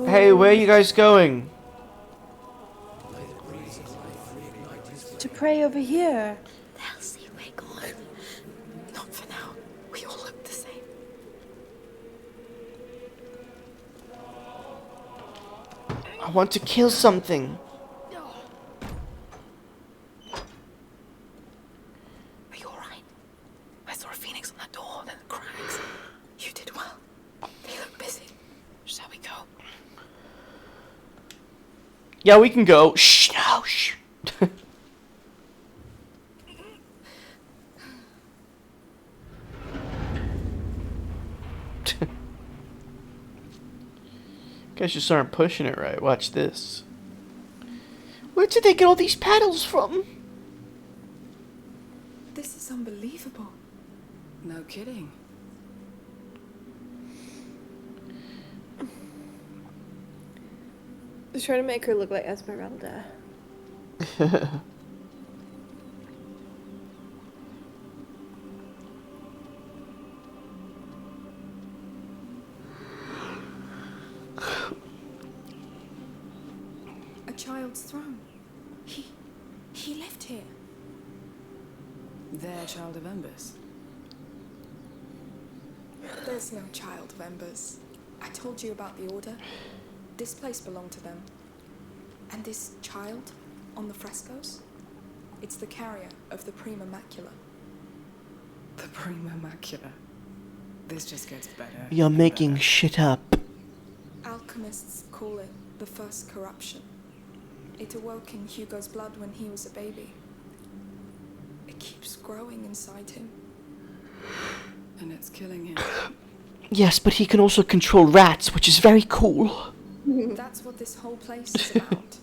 Hey, where are you guys going? To pray over here. They'll see we're gone. Not for now. We all look the same. I want to kill something. Are you alright? I saw a phoenix on that door, then the cracks. You did well. They look busy. Shall we go? Yeah, we can go. Shh, no, shh. Guys just aren't pushing it right. Watch this. Where did they get all these paddles from? This is unbelievable. No kidding. They're trying to make her look like Esmeralda. A child's throne. He lived here. Their child of embers. There's no child of embers. I told you about the order. This place belonged to them. And this child on the frescoes? It's the carrier of the Prima Macula. The Prima Macula. This just gets better. You're and making better. shit up. Alchemists call it the first corruption. It awoke in Hugo's blood when he was a baby. It keeps growing inside him. And it's killing him. Yes, but he can also control rats, which is very cool. That's what this whole place is about.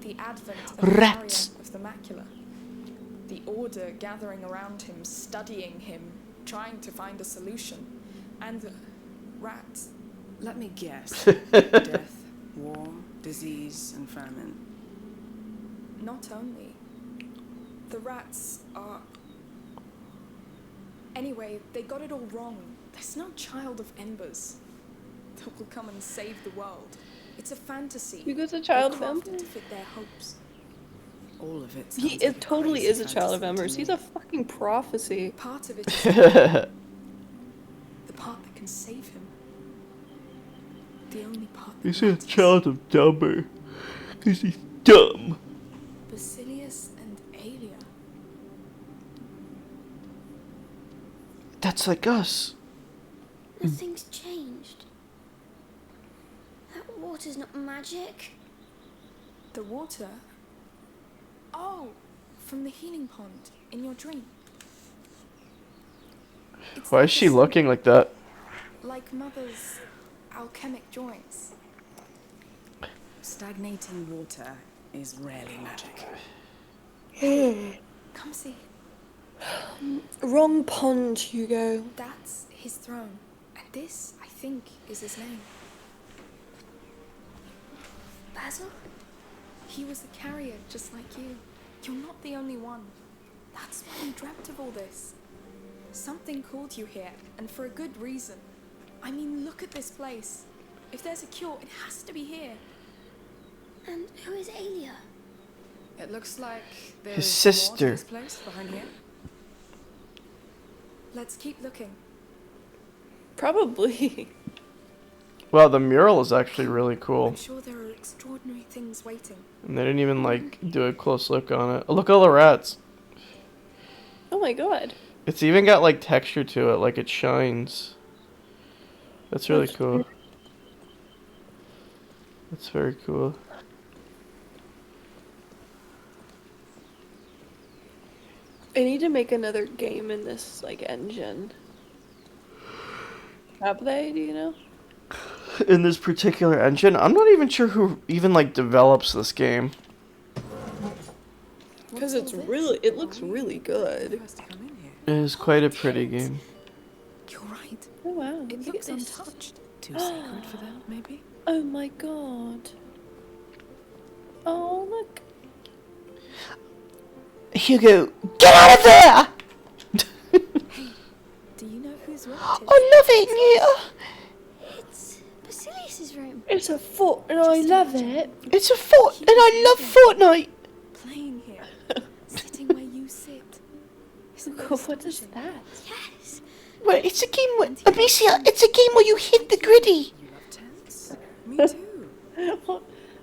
The advent of Rats. the carrier of the macula. The order gathering around him, studying him, trying to find a solution. And rats. Let me guess. Death, war, disease, and famine. Not only. The rats are... Anyway, they got it all wrong. There's no child of embers that will come and save the world. It's a fantasy. Hugo's a child of They're crafted embers. to fit their hopes. All of it. He sounds like totally crazy is a child of fantasy to embers. He's me. a fucking prophecy. Part of it is He's the part that can save him. The only part that a matters. child of dumber. Because he's dumb. Basilius and Aelia. That's like us. Nothing's changed. That water's not magic. The water? Oh, from the healing pond in your dream. It's Why like is a she looking like that? Like Mother's alchemic drawings. Stagnating water is rarely magic. Come see. Wrong pond, Hugo. That's his throne. And this, I think, is his name. Basil? He was a carrier just like you. You're not the only one. That's why you dreamt of all this. Something called you here, and for a good reason. I mean, look at this place. If there's a cure, it has to be here. And who is Alia? It looks like there's His sister. more to this place behind here. Let's keep looking. Probably. Wow, the mural is actually really cool. I'm sure there are extraordinary things waiting. And they didn't even like do a close look on it. Oh, look at all the rats. Oh my god. It's even got like texture to it, like it shines. That's really cool. That's very cool. I need to make another game in this like engine. Have they? Do you know? In this particular engine, I'm not even sure who even like develops this game. Because it's really, it looks really good. It is quite a pretty game. You're right. Oh wow. It Look looks at this. untouched. Too sacred for them, maybe? Oh my god. Oh look. Hugo, get out of there! Do you know who's right? I love it, yeah. It's Basilius's room. It's a fort and I love it. It's a fort, and I love Fortnite. Playing here. Sitting where you sit. Isn't that What is astonishing? that? Yes. Well, it's a game where, Amicia, it's a game where you hit the gritty. You love tents? Me too.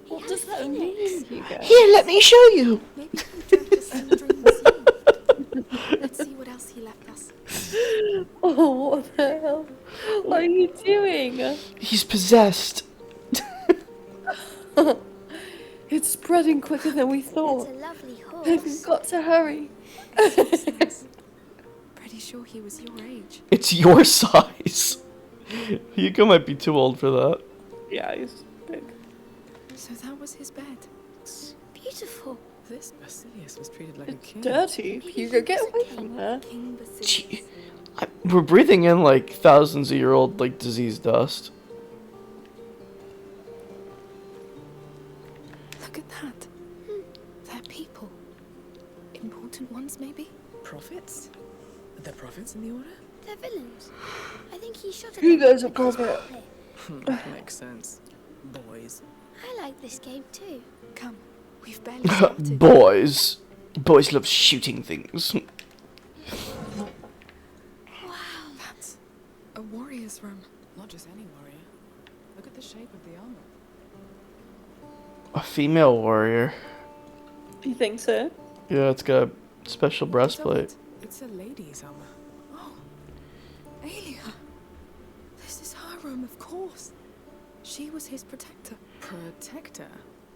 What does that mean, Hugo? Here, let me show you. Maybe he dreamt the same dream as you. Let's see what else he left us. Oh, what the hell? What are you doing? He's possessed. It's spreading quicker than we It's thought. a lovely We've horse. got to hurry. Pretty sure he was your age. It's your size. Hugo might be too old for that. Yeah, he's big. So that was his bed. It's beautiful. This Basilius was treated like a It's king. dirty. Hugo, get away from her. King Basilius. Gee, we're breathing in like thousands of year old like disease dust. Look at that. They're people. Important ones, maybe? Prophets? The prophets in the order? They're villains. I think he shot at Hugo's a them with his prophet. puppet. Makes sense. Boys. I like this game too. Come, we've barely started. Boys love shooting things. Wow. That's a warrior's room. Not just any warrior. Look at the shape of the armor. A female warrior. You think so? Yeah, it's got a special breastplate. It's a lady's armor. Oh, Alia. This is her room, of course. She was his protector. Protector?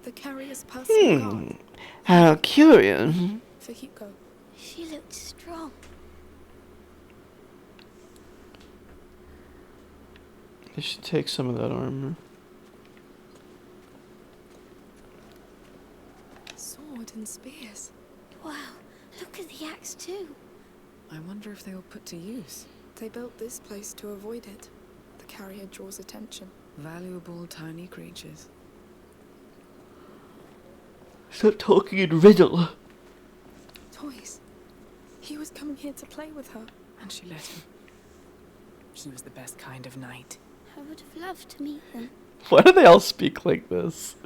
The carrier's personal guard. How curious. For Hugo. She looked strong. I should take some of that armor. Sword and spears. Wow. Look at the axe too. I wonder if they were put to use. They built this place to avoid it. The carrier draws attention. Valuable tiny creatures. Stop talking in riddle. Toys. He was coming here to play with her. And she let him. He was the best kind of knight. I would have loved to meet them. Why do they all speak like this?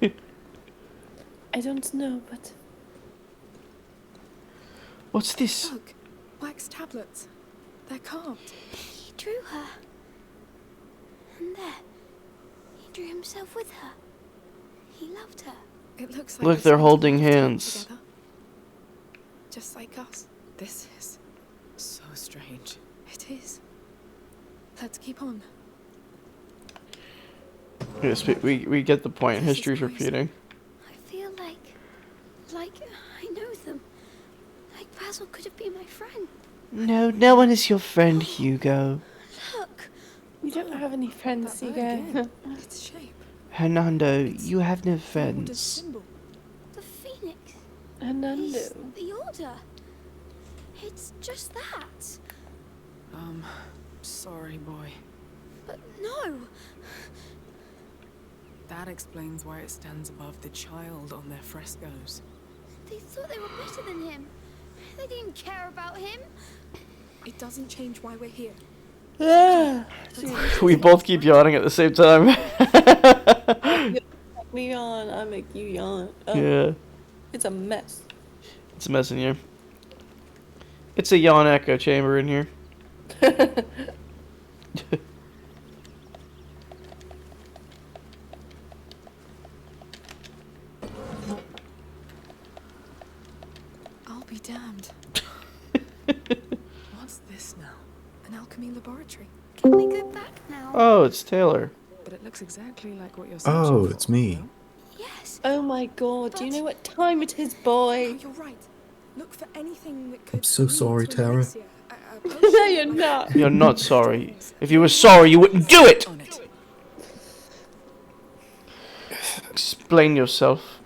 I don't know, but What's this? Look, wax tablets. They're carved. He drew her. And there, he drew himself with her. He loved her. It looks like Look, they they're spent a holding lot of time hands. together. Just like us. This is So strange. It is. Let's keep on. Yes, we get the point. This is History's crazy. repeating. I feel like I know them. Like Basil could have been my friend. No, no one is your friend, Hugo. Look, You don't have any friends, That bird Hugo. again. Its shape. Hernando, you have no The order's friends. symbol. the phoenix is Hernando. the order. It's just that. Sorry, boy. But no. That explains why it stands above the child on their frescoes. They thought they were better than him. They didn't care about him. It doesn't change why we're here. Yeah. We both keep yawning at the same time. Make me yawn. I make you yawn. Oh, Yeah, it's a mess. it's a mess in here. It's a yawn echo chamber in here. I'll be damned. What's this now? An alchemy laboratory. Can we go back now? Oh, it's Taylor. But it looks exactly like what you're searching Oh, for, it's me. no? Yes. Oh my god, do you know what time it is, No, boy? you're right. Look for anything that could. so lead sorry, to Tara. elixir. A No, potion you're or- not. You're not sorry. If you were sorry, you wouldn't do it! On it. Explain yourself.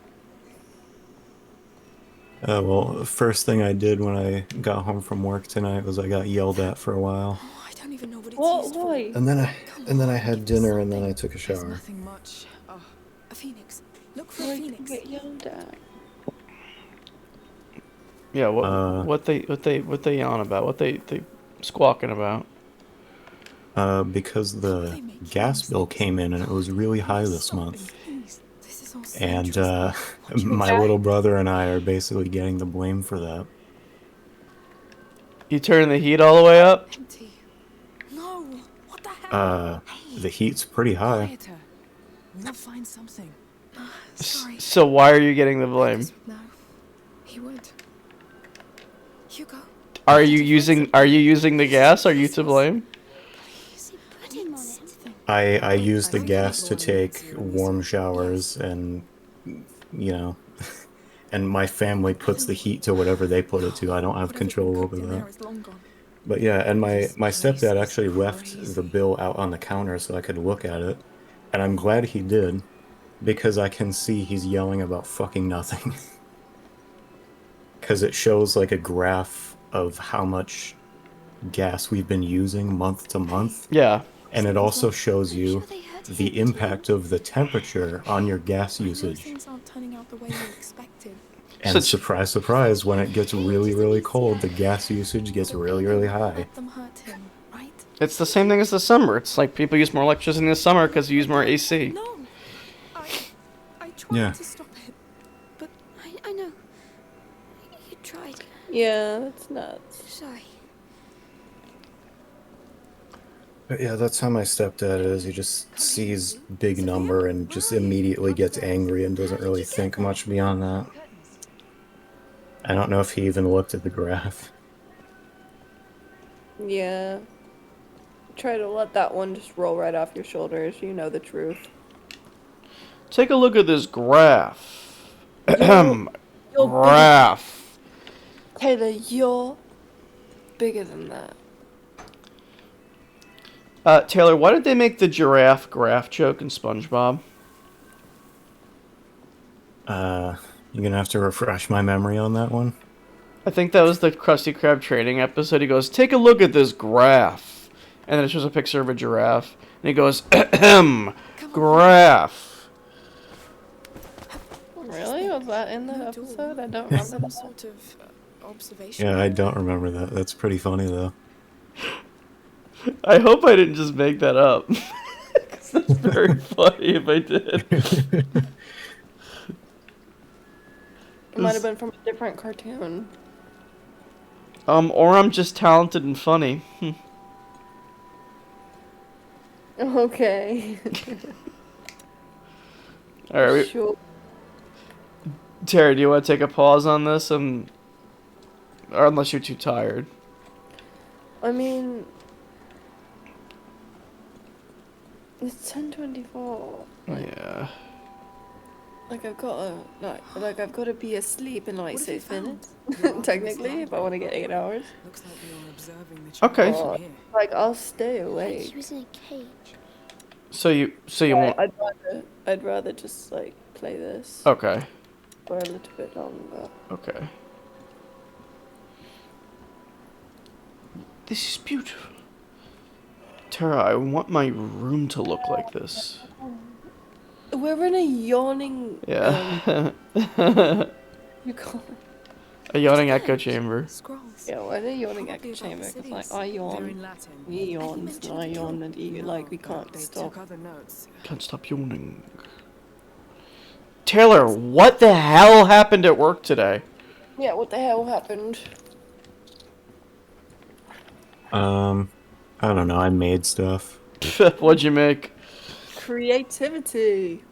Well, the first thing I did when I got home from work tonight was I got yelled at for a while. Oh, I don't even know what it's What? used Why? And then I had dinner and then I took a There's shower. nothing much. Oh, for. A phoenix. Look for a Why did you phoenix. get yelled at? Yeah, Uh, what they yawn about? What they squawking about? Because the gas bill came in and it was really high this month. Please. This is all so And interesting. my little brother and I are basically getting the blame for that. You turning the heat all the way up? Empty. No. What the hell? The heat's pretty high. quieter. We'll find something. Sorry. So why are you getting the blame? Lucas would know. He would. Hugo. Are you using the gas? Are you to blame? Please, put him on it. I use the gas to take warm showers and, you know, and my family puts the heat to whatever they put it to. I don't have Whatever control been over cooked in there that. is long gone. But yeah, and my stepdad actually left the bill out on the counter so I could look at it. And I'm glad he did, because I can see he's yelling about fucking nothing. Because it shows like a graph of how much gas we've been using month to month. Yeah. And it also shows I'm you sure they heard the him impact of the temperature on your gas I know usage. things aren't turning out the way you expected. And Such- surprise, surprise, when it gets really, really cold, the gas usage gets really, really high. Let them hurt him, right? It's the same thing as the summer. It's like people use more electricity in the summer because you use more AC. No. I tried Yeah. to stop it. But I know. You tried. Yeah, that's nuts. Sorry. But yeah, that's how my stepdad is. He just sees big number and just immediately gets angry and doesn't really think much beyond that. I don't know if he even looked at the graph. Yeah. Try to let that one just roll right off your shoulders. You know the truth. Take a look at this graph. You're Graph. Taylor, you're bigger than that. Taylor, why did they make the giraffe graph joke in SpongeBob? You're gonna have to refresh my memory on that one. I think that was the Krusty Krab training episode. He goes, take a look at this graph. And then it shows a picture of a giraffe. And he goes, graph. Really? Was that in that no door. episode? I don't remember Some that. sort of observation. Yeah, I don't remember that. That's pretty funny though. I hope I didn't just make that up. 'Cause that's very funny if I did. It might have been from a different cartoon. Or I'm just talented and funny. Okay. Alright, Sure. Tara, do you want to take a pause on this? Or unless you're too tired. I mean, it's 10:24. Yeah. Like I've got to like I've got to be asleep in like What have you 6 minutes. found? Technically, if I want to get 8 hours. Looks like you're observing the child Okay. from But, here. like I'll stay Like awake. he was in a cage. So you want? I'd rather just like play this Okay. for a little bit longer. Okay. This is beautiful. Tara, I want my room to look like this. We're in a yawning. Yeah. You call it? A yawning echo chamber. Scrolls. Yeah, we're in a yawning Probably echo about chamber. the It's like cities. I They're yawn, in Latin. he yawns, and I yawn, and he like we No, can't they stop. took other notes. Can't stop yawning. Taylor, what the hell happened at work today? Yeah, what the hell happened? I don't know. I made stuff. What'd you make? Creativity.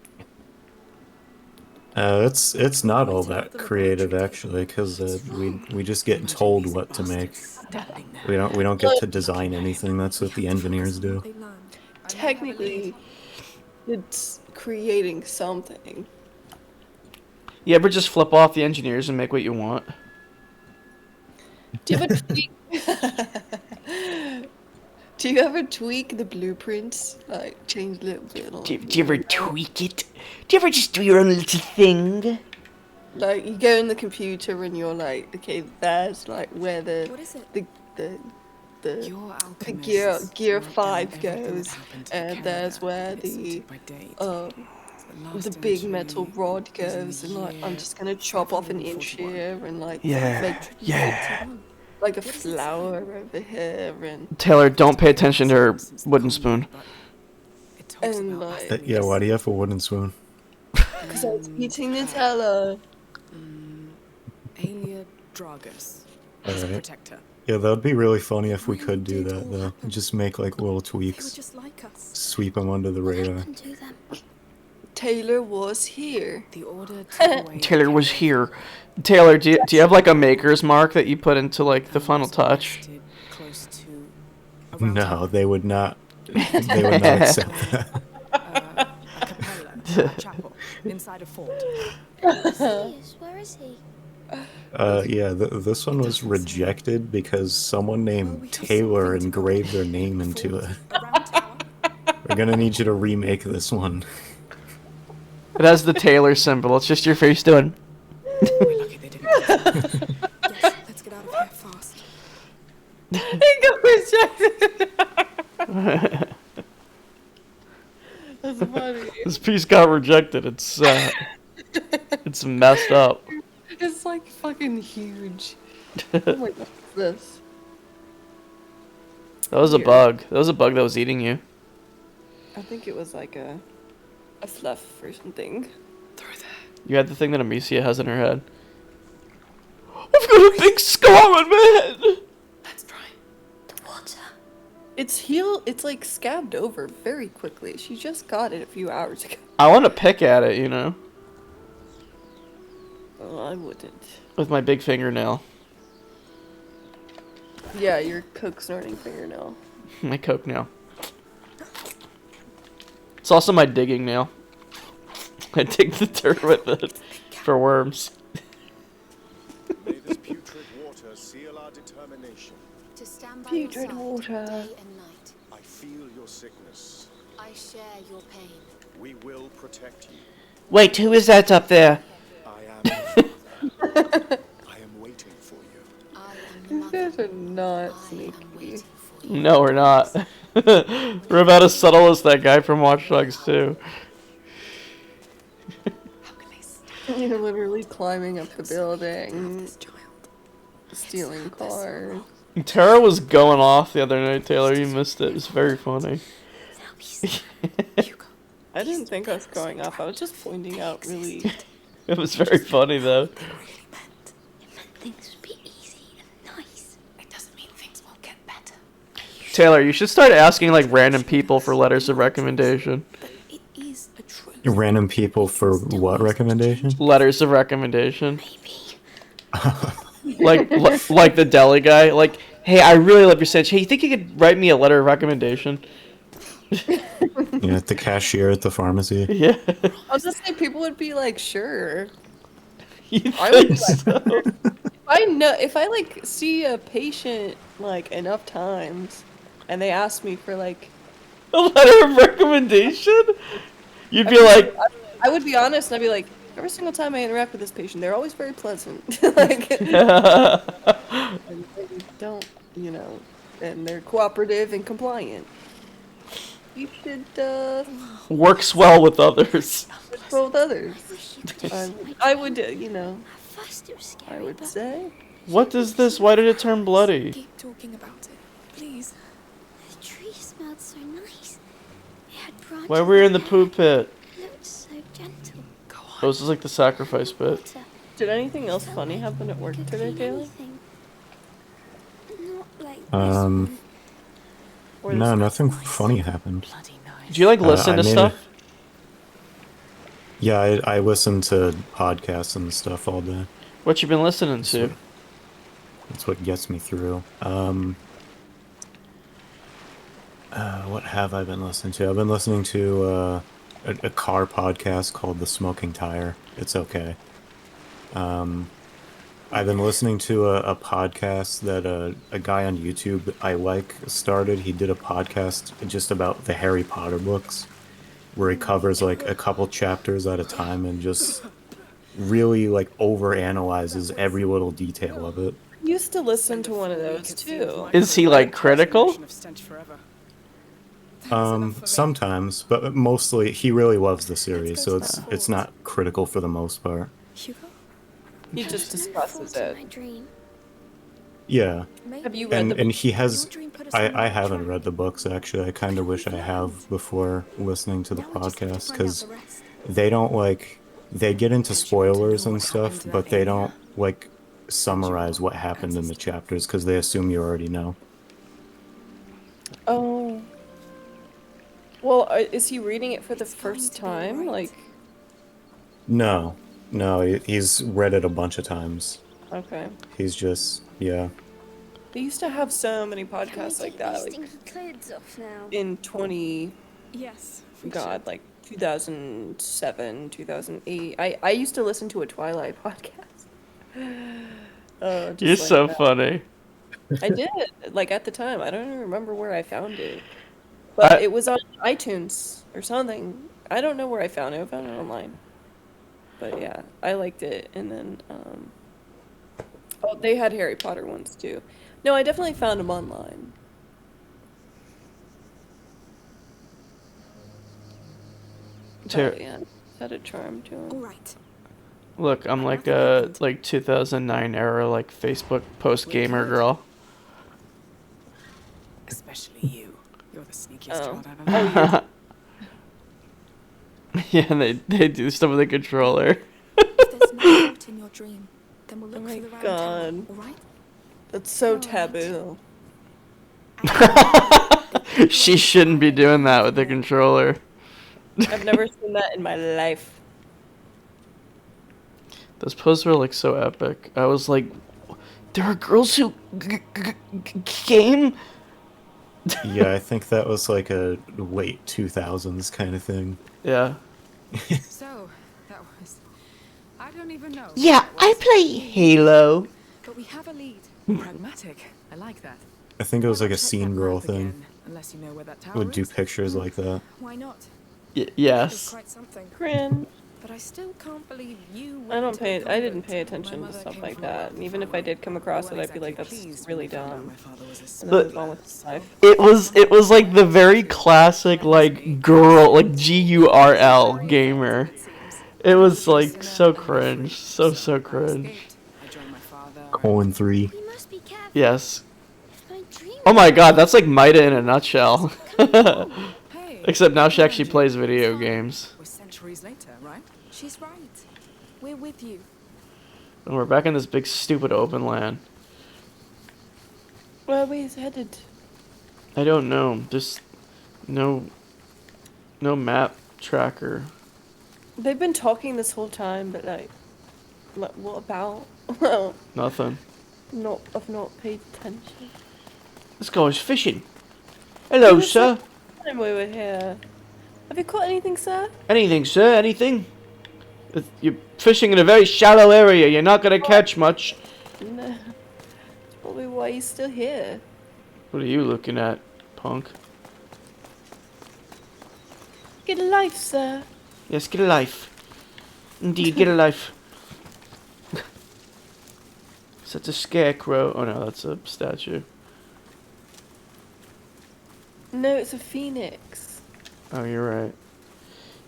It's not all that creative actually, because we just get told what to make. We don't get to design anything. That's what the engineers do. Technically, it's creating something. You ever just flip off the engineers and make what you want? Do you ever tweak? Do you ever tweak the blueprints? Like change a little bit on. Do you ever tweak it? Do you ever just do your own little thing? Like you go in the computer and you're like, okay, there's like where the What is it? the Your the alchemists gear wrote down 5 everything that goes, happened to and there's Canada, where and it's the sorted by date. the last big entry metal rod is in goes, the and like I'm year just gonna chop off an inch 541. here and like Yeah, make yeah. like a flower over here and Taylor, don't pay attention to her wooden spoon. It talks and about like athletes. Yeah, why do you have a wooden spoon? because I was eating Nutella. Aelia Dragus, Alright. protector. Yeah, that would be really funny if we could do that though. Just make like little They were tweaks, just like us. sweep them under the What radar. happened to them? Taylor was here. The order took away Taylor was here. Taylor, do you have like a maker's mark that you put into like the final touch? close to a round No, they would not. They would not accept that. a capella, a chapel, inside a fort. Serious? Where is he? Yeah, this one was rejected because someone named Taylor engraved their name into it. A round tower. We're gonna need you to remake this one. It has the Taylor symbol. It's just your face doing. We're lucky they didn't. Yes, let's get out of here fast. It got rejected. That's funny. This piece got rejected. It's messed up. It's like fucking huge. Oh my god, what's this? That was a Weird. bug. That was a bug that was eating you. I think it was like a fluff or something. You had the thing that Amicia has in her head. I've got a big scar on my head. Let's try. The water. It's like scabbed over very quickly. She just got it a few hours ago. I want to pick at it, you know, Oh, I wouldn't. with my big fingernail. Yeah, your coke snorting fingernail. My coke nail. It's also my digging nail. I dig the dirt with it for worms. May this putrid water seal our determination. To stand by your Putrid side water. day and night. I feel your sickness. I share your pain. We will protect you. Wait, who is that up there? I am your father. I am waiting for you. I am the You mother. guys are not I am sneaky. waiting for you. No, we're not. We're about as subtle as that guy from Watch Dogs 2. You're literally climbing up the building, stealing cars. Tara was going off the other night, Taylor. You missed it. It was very funny. I didn't think I was going off. I was just pointing out really. It was very funny, though. It meant things would be easy and nice. It doesn't mean things won't get better. Taylor, you should start asking, like, random people for letters of recommendation. But it is a truth. Random people for what recommendation? Letters of recommendation. Maybe. Like the deli guy. Like, Hey, I really love your sandwich. Hey, you think you could write me a letter of recommendation? Yeah, the cashier at the pharmacy. Yeah. I was just saying people would be like, sure. You I would think be like, so? sure. If I like see a patient like enough times and they ask me for like A letter of recommendation? You'd I be mean, like, I would be honest and I'd be like, every single time I interact with this patient, they're always very pleasant. Like and they don't, you know, and they're cooperative and compliant. You should works well with others. work with others. Wish you could have seen my I dream. would, you know, At first it was scary, I would but say. What is this? Why did it turn bloody? Keep talking about it, please. the tree smelled so nice. It had branches. Why were we in the and poo pit? It looked so gentle. Go on. Oh, this is like the sacrifice bit. Water. Did anything else Felt funny like happen at you work could today, feel Kaylee? anything. Not like this Um, one. Or No, this- nothing funny happened. Bloody nice. Do you like listen I to made stuff? Yeah, I listen to podcasts and stuff all day. What you been listening to? That's what gets me through. What have I been listening to? I've been listening to a car podcast called The Smoking Tire. It's okay. I've been listening to a podcast that a guy on YouTube I like started. He did a podcast just about the Harry Potter books, where he covers like a couple chapters at a time and just really like overanalyzes every little detail of it. I used to listen to one of those too. Is he like critical? Sometimes, but mostly he really loves the series, so it's not critical for the most part. Hugo? He just There's no discusses fault in it. my dream. Yeah, Have you read the and he has. Your dream put us on the I right haven't track. read the books actually. I kind of wish I have before listening to the Now we just have to podcast find out because the rest. they don't like they get into spoilers and stuff, but they don't like summarize what happened in the chapters because they assume you already know. Oh. Well, is he reading it for the first time? Like, No, he's read it a bunch of times. okay. He's just yeah. They used to have so many podcasts like that, like Stinky clothes off now. in 20, Yes. God, like 2007, 2008. I used to listen to a Twilight podcast. Just You're like so that. funny. I did, like at the time. I don't even remember where I found it. But it was on iTunes or something. I don't know where I found it. I found it online. But yeah, I liked it. And then, oh, they had Harry Potter ones too. No, I definitely found them online. Ter- But yeah, it had a charm to All them. right. Look, I'm like a 2009 era like Facebook post gamer girl. Especially you. You're the sneakiest Oh. child I've ever met. Yeah, they do stuff with the controller. If there's no fault in your dream, then we'll look Oh my for the round God. tower, all right? That's so Alright. taboo. She shouldn't be doing that with the controller. I've never seen that in my life. Those posts were like so epic. I was like, there are girls who game. Yeah, I think that was like a late 2000s kind of thing. Yeah. So, that was... I don't even know. Yeah, I play Halo. But we have a lead. Pragmatic. I like that. I think it was like a Check that scene girl map thing. again, unless you know where that It tower would do is. pictures like that. Why not? It's Yes. quite something. Cringe. But I still can't believe you I went to a I didn't convent pay while attention my to mother stuff came like from that. And even if I did come across it, I'd be like, that's really dumb. And then But- move on with his life. It was like the very classic like girl like GURL gamer. It was like so cringe, so cringe. I joined my father. Colon 3. We must be careful. Yes. If my dream Oh my god, that's like Maida in a nutshell. Hey, Except now she actually plays video games. we're centuries later, right? She's right. We're with you. And we're back in this big stupid open land. Where are we headed? I don't know. Just no map tracker. They've been talking this whole time, but like, what about? Well, Nothing. I've not paid attention. This guy's fishing. Hello, was sir. Time we were here. Have you caught anything, sir? Anything, sir? Anything? You're fishing in a very shallow area. You're not gonna catch much. No. That's probably why he's still here. What are you looking at, punk? Get a life, sir. Yes, get a life. Indeed, get a life. Is that a scarecrow? Oh no, that's a statue. No, it's a phoenix. Oh, you're right.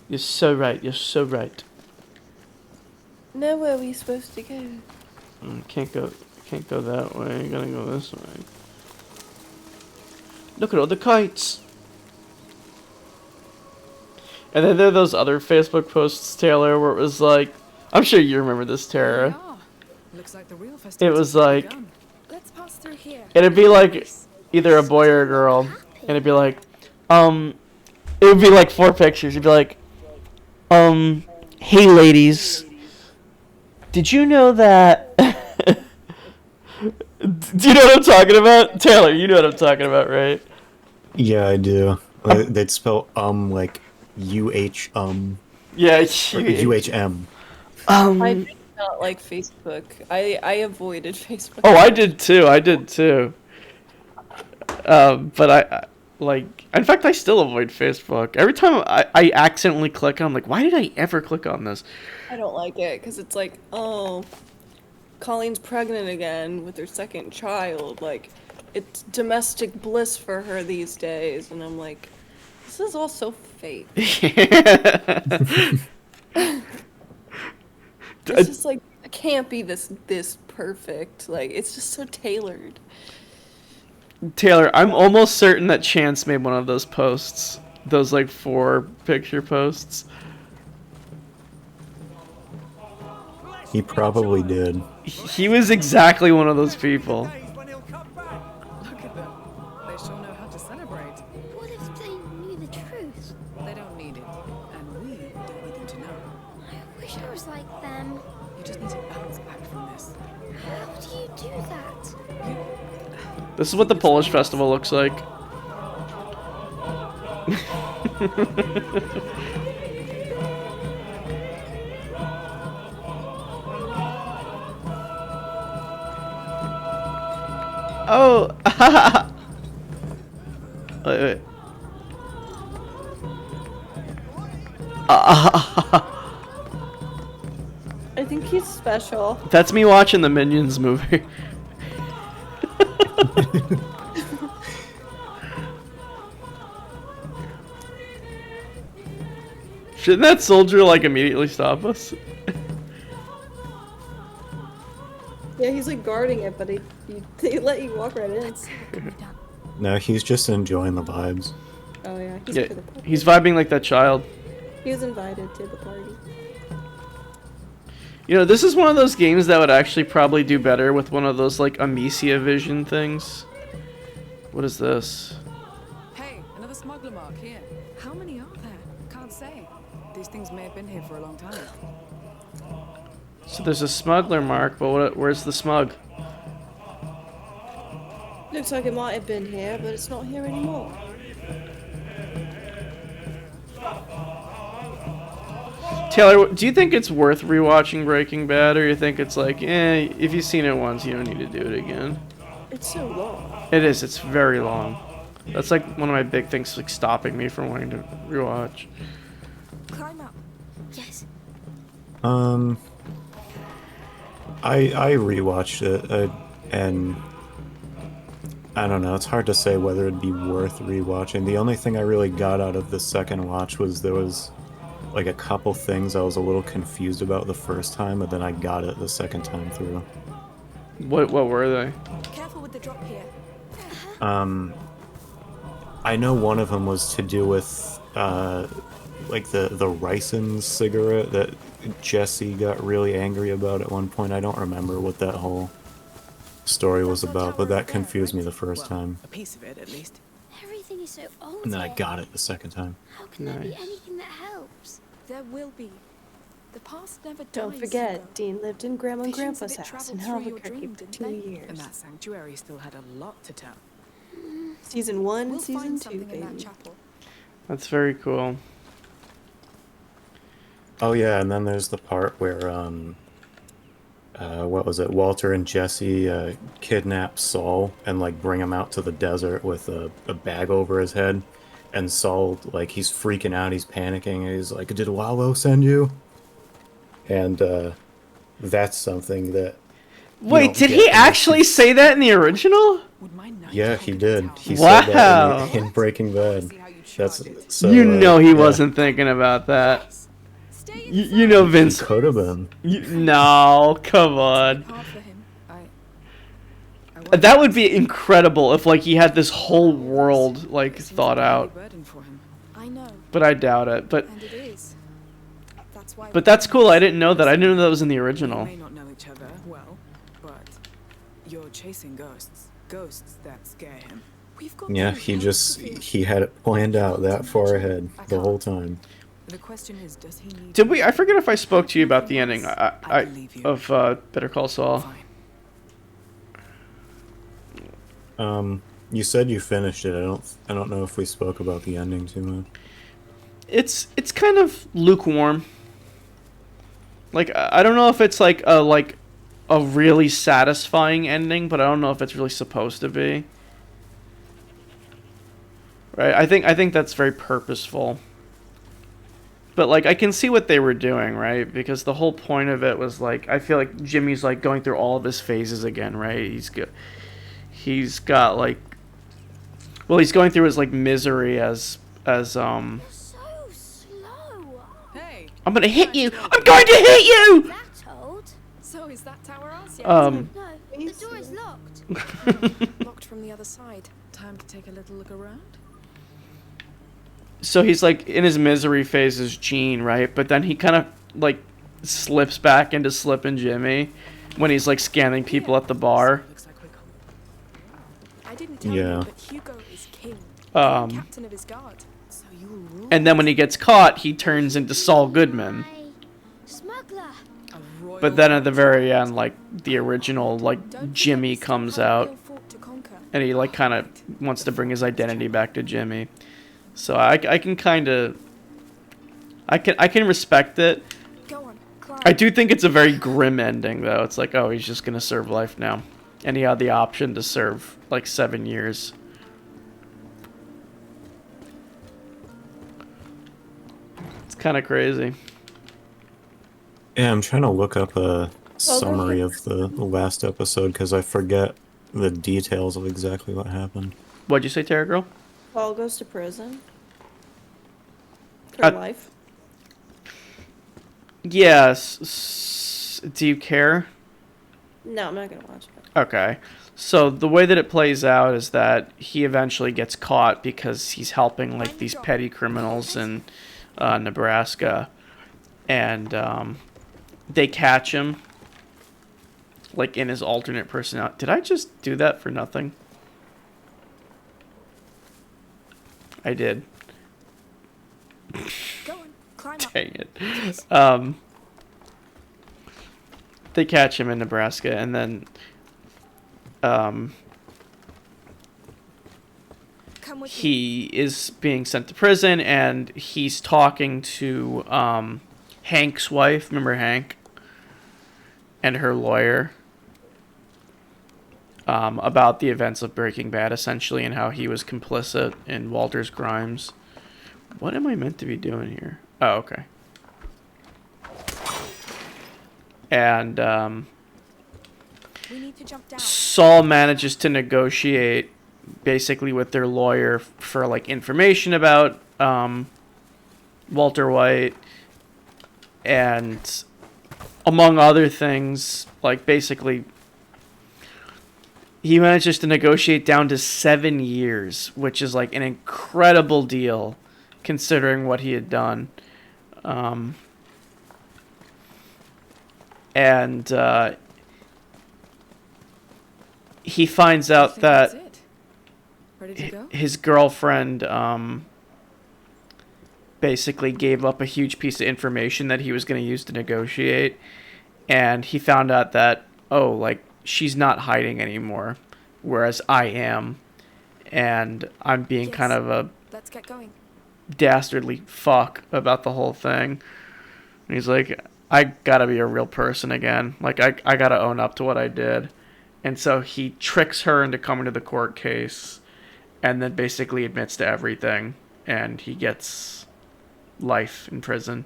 You're so right. You're so right. Now where are we supposed to go? Can't go that way. You gotta go this way. Look at all the kites. And then there are those other Facebook posts, Taylor, where it was like, I'm sure you remember this, Tara. Looks like the real It was like, Let's pass through here. it'd be like either a boy or a girl, and it'd be like, it would be like 4 pictures. It'd be like, hey ladies, did you know that? Do you know what I'm talking about, Taylor? You know what I'm talking about, right? Yeah, I do. They'd spell like UH Yeah, UHM. I do not like Facebook. I avoided Facebook. Oh, I did too. But I like. In fact, I still avoid Facebook. Every time I accidentally click, I'm like, why did I ever click on this? I don't like it because it's like, oh, Colleen's pregnant again with her second child. Like, it's domestic bliss for her these days, and I'm like, this is all so fake. It's just like, it can't be this perfect. Like, it's just so tailored. Taylor, I'm almost certain that Chance made one of those posts. Those like 4 picture posts. He probably did. He was exactly one of those people. Look at them. They sure know how to celebrate. What if they knew the truth? They don't need it. And we don't need them to know. I wish I was like them. You just need to bounce back from this. How do you do that? This is what the Polish festival looks like. Oh! Wait. I think he's special. That's me watching the Minions movie. Shouldn't that soldier like immediately stop us? Yeah, he's like guarding it, but they let you walk right in. No, he's just enjoying the vibes. Oh yeah, he's Yeah, for the party. he's vibing like that child. He was invited to the party. You know, this is one of those games that would actually probably do better with one of those like Amicia Vision things. What is this? Hey, another smuggler mark here. How many are there? Can't say. These things may have been here for a long time. So there's a smuggler mark, but where's the smug? Looks like it might have been here, but it's not here anymore. Taylor, do you think it's worth rewatching Breaking Bad, or you think it's like, if you've seen it once, you don't need to do it again? It's so long. It is. It's very long. That's like one of my big things, like stopping me from wanting to rewatch. Climb up. Yes. I rewatched it, and I don't know. It's hard to say whether it'd be worth rewatching. The only thing I really got out of the second watch was there was like a couple things I was a little confused about the first time, but then I got it the second time through. What were they? Careful with the drop here. I know one of them was to do with like the ricin cigarette that Jesse got really angry about at one point. I don't remember what that whole story was about, but that confused me the first time. A piece of it, at least. Everything is so old. And then I got it the second time. How can there be Nice. anything that helps? There will be. The past never dies. Don't forget, Hugo. Dean lived in Grandma and Visions of Grandpa's it house traveled in through your Albuquerque dream, for didn't 2 they? years. And that sanctuary still had a lot to tell. Season 1, We'll season find 2, something in that baby. chapel. That's very cool. Oh yeah, and then there's the part where what was it? Walter and Jesse kidnap Saul and like bring him out to the desert with a bag over his head, and Saul like he's freaking out, he's panicking, and he's like, "Did Wallow send you?" And that's something that you Wait, don't did get he unless actually you- say that in the original? Yeah, he did. He said that in Breaking Bad. That's so. You know he yeah. wasn't thinking about that. You know He Vince. could have been. No, come on. Hard for him. That would be incredible if like he had this whole world like thought out. I know. But I doubt it. But And it is. That's why. but that's cool. I didn't know that. I didn't know that was in the original. We may not know each other well, but you're chasing ghosts. Ghosts that scare him. We've got Yeah, he had it planned out that far ahead the whole time. The question is, does he need Did we? I forget if I spoke to you about the ending of Better Call Saul. You said you finished it. I don't know if we spoke about the ending too much. It's kind of lukewarm. Like I don't know if it's like a really satisfying ending, but I don't know if it's really supposed to be. Right? I think that's very purposeful. But like I can see what they were doing, right? Because the whole point of it was like I feel like Jimmy's like going through all of his phases again, right? He's got like he's going through his like misery as So slow. Hey, I'm gonna hit you. I'm going to hit you. That old? So is that tower ours? Yeah. No, the door is locked. Locked from the other side. time to take a little look around? So he's like in his misery phase as Gene, right? But then he kind of like slips back into Slippin' Jimmy when he's like scanning people at the bar. I didn't tell Yeah. you, but Hugo is king. Captain of his guard. So you rule And then when he gets caught, he turns into Saul Goodman. Smuggler. a royal. But then at the very end, like the original like Jimmy comes out and he like kind of wants to bring his identity back to Jimmy. So I can kind of I can respect it. Go on, climb. I do think it's a very grim ending though. It's like, oh, he's just gonna serve life now, and he had the option to serve like 7 years. It's kind of crazy. Yeah, I'm trying to look up a summary of the last episode because I forget the details of exactly what happened. What'd you say, Terra Girl? Paul goes to prison for life. Yes. Do you care? No, I'm not gonna watch it. Okay. So the way that it plays out is that he eventually gets caught because he's helping like these petty criminals in Nebraska, and they catch him like in his alternate personality. Did I just do that for nothing? I did. Go on, climb up. Dang it. They catch him in Nebraska, and then Come with me. he is being sent to prison, and he's talking to Hank's wife. Remember Hank? And her lawyer. About the events of Breaking Bad, essentially, and how he was complicit in Walter's crimes. What am I meant to be doing here? Oh, okay. And We need to jump down. Saul manages to negotiate basically with their lawyer for like information about Walter White, and among other things, like basically he manages to negotiate down to 7 years, which is like an incredible deal considering what he had done. And he finds out that That's it. Ready to go? his girlfriend basically gave up a huge piece of information that he was going to use to negotiate, and he found out that, oh, like she's not hiding anymore, whereas I am, and I'm being kind of a Let's get going. dastardly fuck about the whole thing. And he's like, I gotta be a real person again. Like, I gotta own up to what I did. And so he tricks her into coming to the court case and then basically admits to everything. And he gets life in prison,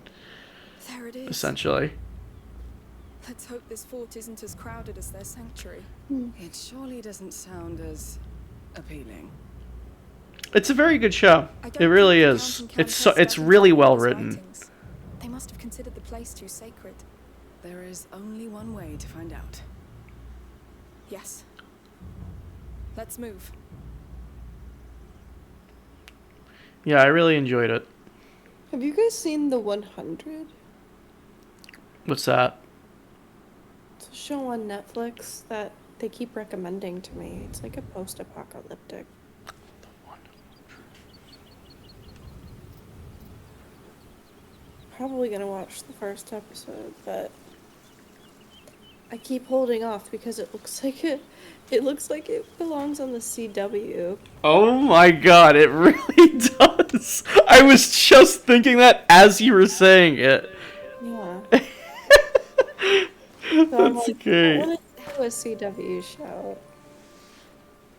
There it is. essentially. Let's hope this fort isn't as crowded as their sanctuary. It surely doesn't sound as appealing. It's a very good show. I don't It really think the is. Counting It's Countess it's left really in well his written. writings. They must have considered the place too sacred. There is only one way to find out. Yes. Let's move. Yeah, I really enjoyed it. Have you guys seen The 100? What's that? It's a show on Netflix that they keep recommending to me. It's like a post-apocalyptic. Probably gonna watch the first episode, but I keep holding off because it looks like it belongs on the CW. Oh my god, it really does. I was just thinking that as you were saying it. Yeah. So I'm That's like, great. I want to do a CW show.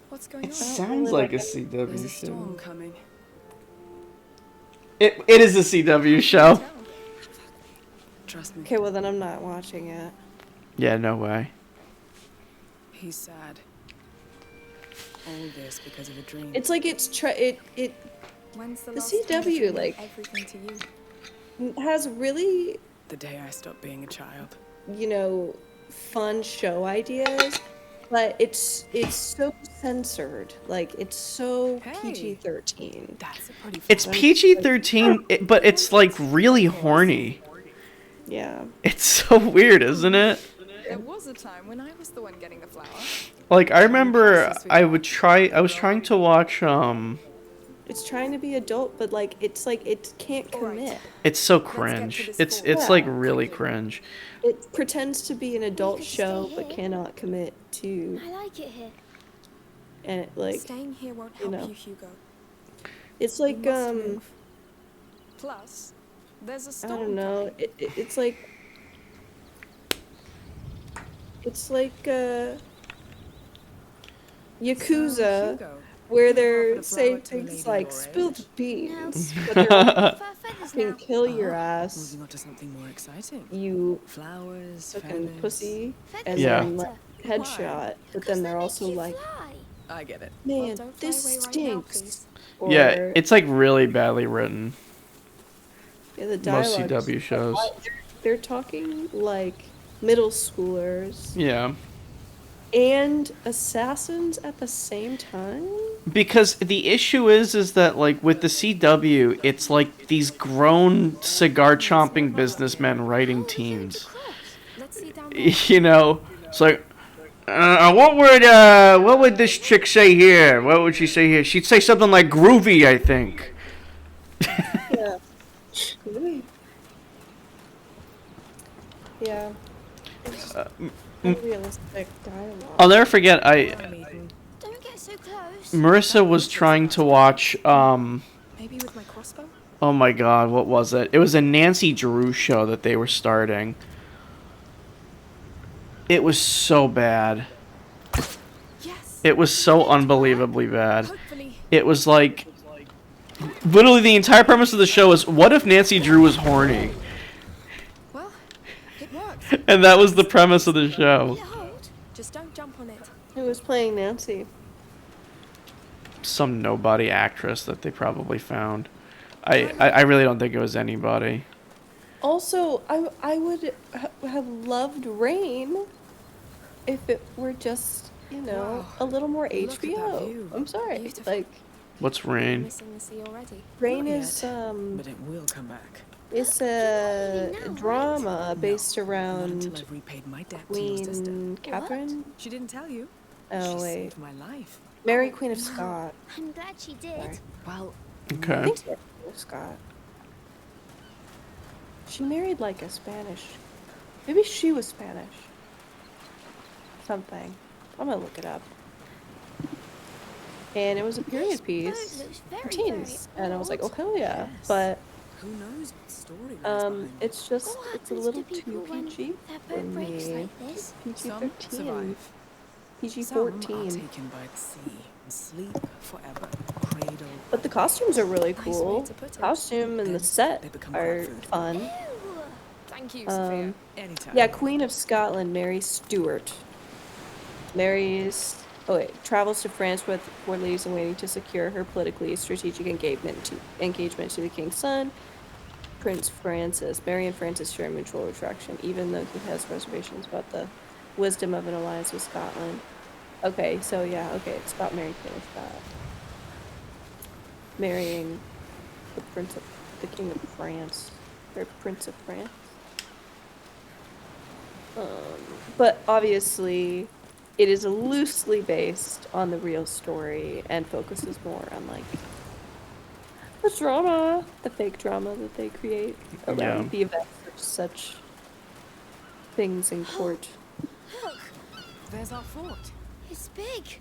What's going on? It sounds like a CW There's a storm show. coming. It is a CW show. Trust me. Okay, well then I'm not watching it. Yeah, no way. He's sad. All this because of a dream. It's like When's the The last time a CW, dream like- meant everything to you? has really, The day I stopped being a child. fun show ideas, but it's so censored. Like it's so Hey. PG-13. That's a pretty. It's PG-13, but it's like really horny. Yeah. It's so weird, isn't it? There was a time when I was the one getting the flower. Like I remember I was trying to watch It's trying to be adult, but like it can't Alright. commit. it's so get to cringe. this It's fort. like really cringe. It pretends to be an adult could show, stay but here. cannot commit to, I like it here. and like Staying here won't help know. you, Hugo. it's You like must move. Plus, there's a I storm don't know. coming. It's like Yakuza, Hugo, where you they're offered a flower saying to a things lady like your "spill age. the beans," No. but they're like, Fur feathers "Fucking now. kill your Oh, ass, Moving on to something more exciting. you Flowers, fucking feathers. pussy," Feathers and Yeah. then like, headshot. But then they're also like, I get it. Well, "Man, don't fly this away right now, stinks." please. Yeah, Or- it's like really badly written. yeah, the Most dialogue is CW shows. they're talking like middle schoolers Yeah. and assassins at the same time. Because the issue is that like with the CW, it's like these grown cigar chomping businessmen writing teens. Let's see down there. You know, it's like, what would this chick say here? What would she say here? She'd say something like groovy, I think. Yeah. Yeah. It's unrealistic dialogue. I'll never forget. Don't get so close. Marissa was trying to watch. Maybe with my crossbow? Oh my God, what was it? It was a Nancy Drew show that they were starting. It was so bad. Yes. It was so unbelievably bad. Hopefully. It was like, literally the entire premise of the show is, what if Nancy Drew was horny? Well, it works. And that was the premise of the Will show. it hold? Just don't jump on it. Who was playing Nancy? Some nobody actress that they probably found. I really don't think it was anybody. Also, I would have loved Rain if it were just, Wow. a little more Look at that HBO. view. I'm sorry. Beautiful. Like, What's Rain? Missing the sea already. Rain Not is, yet, But it will come back. it's a really know, right? drama based Not until around I've repaid my debt to your sister. Queen Catherine. She didn't tell you. Oh, she wait. saved my life. Mary Queen of Scott. I'm glad she did. Sorry. Well, I Okay. think it's Mary Queen of Scott. She married like a Spanish. Maybe she was Spanish. Something. I'm gonna look it up. and it was a period piece for teens, and I was like, oh hell yeah! But Who knows what story lies behind it? it's just What it's a happens little to people too when PG their for boat breaks me. like this? PG Some 13, survive. PG Some are 14. taken by the sea and sleep forever, cradled. But the costumes are really Nice way cool. to put it. Costume and the Then set they become are crab food. fun. Ew. Thank you, Sophia. Anytime. Yeah, Queen of Scotland, Mary Stuart. Travels to France with four ladies in waiting to secure her politically strategic engagement to the king's son, Prince Francis. Mary and Francis share mutual attraction, even though he has reservations about the wisdom of an alliance with Scotland. Okay, so yeah, okay, it's about Mary Queen of Scotland. Marrying the King of France, or Prince of France. But obviously, it is loosely based on the real story and focuses more on like the drama, the fake drama that they create around the events of such things in court. Look, There's our fort. it's big.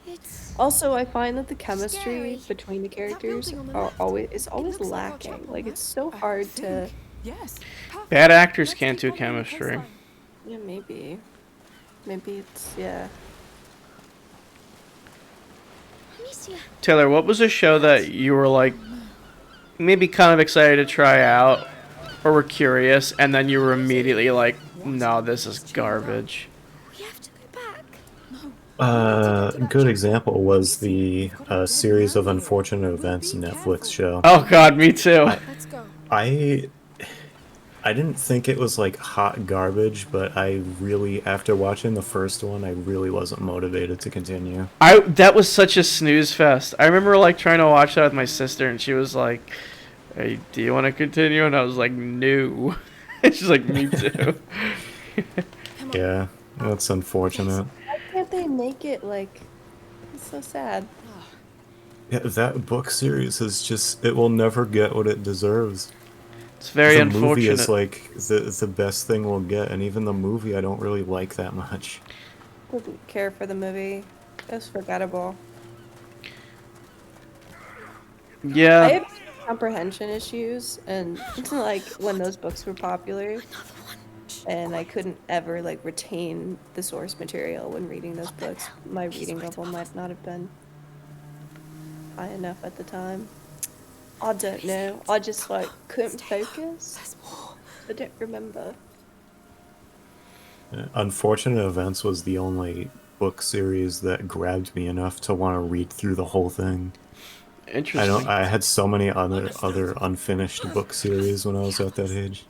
It's Also, I find that the chemistry Scary. between the characters building on the are left. always looks like our lacking. chapel, Like no? it's so I hard to. think. Yes. Perfect. Bad actors Let's can't keep do following the chemistry. coastline. Yeah, maybe. Maybe it's yeah. Amicia. Taylor, what was a show that you were like maybe kind of excited to try out or were curious and then you were immediately like, no, this is garbage? We have to go back. A good example was the series of unfortunate events Netflix show. Oh god, me too. Let's go. I didn't think it was like hot garbage, but I really, after watching the first one, I really wasn't motivated to continue. That was such a snooze fest. I remember like trying to watch that with my sister and she was like, hey, do you want to continue? And I was like, no. And she's like, me too. Yeah, that's unfortunate. Why can't they make it like? It's so sad. Yeah, that book series is just, it will never get what it deserves. It's very the unfortunate. movie is like the best thing we'll get, and even the movie I don't really like that much. Didn't care for the movie. It was forgettable. Yeah. I have comprehension issues, and like when those books were popular, and I couldn't ever like retain the source material when reading those books. My reading level might not have been high enough at the time. I don't know. I just like couldn't focus. I don't remember. Unfortunate Events was the only book series that grabbed me enough to want to read through the whole thing. Interesting. I had so many other unfinished book series when I was at that age.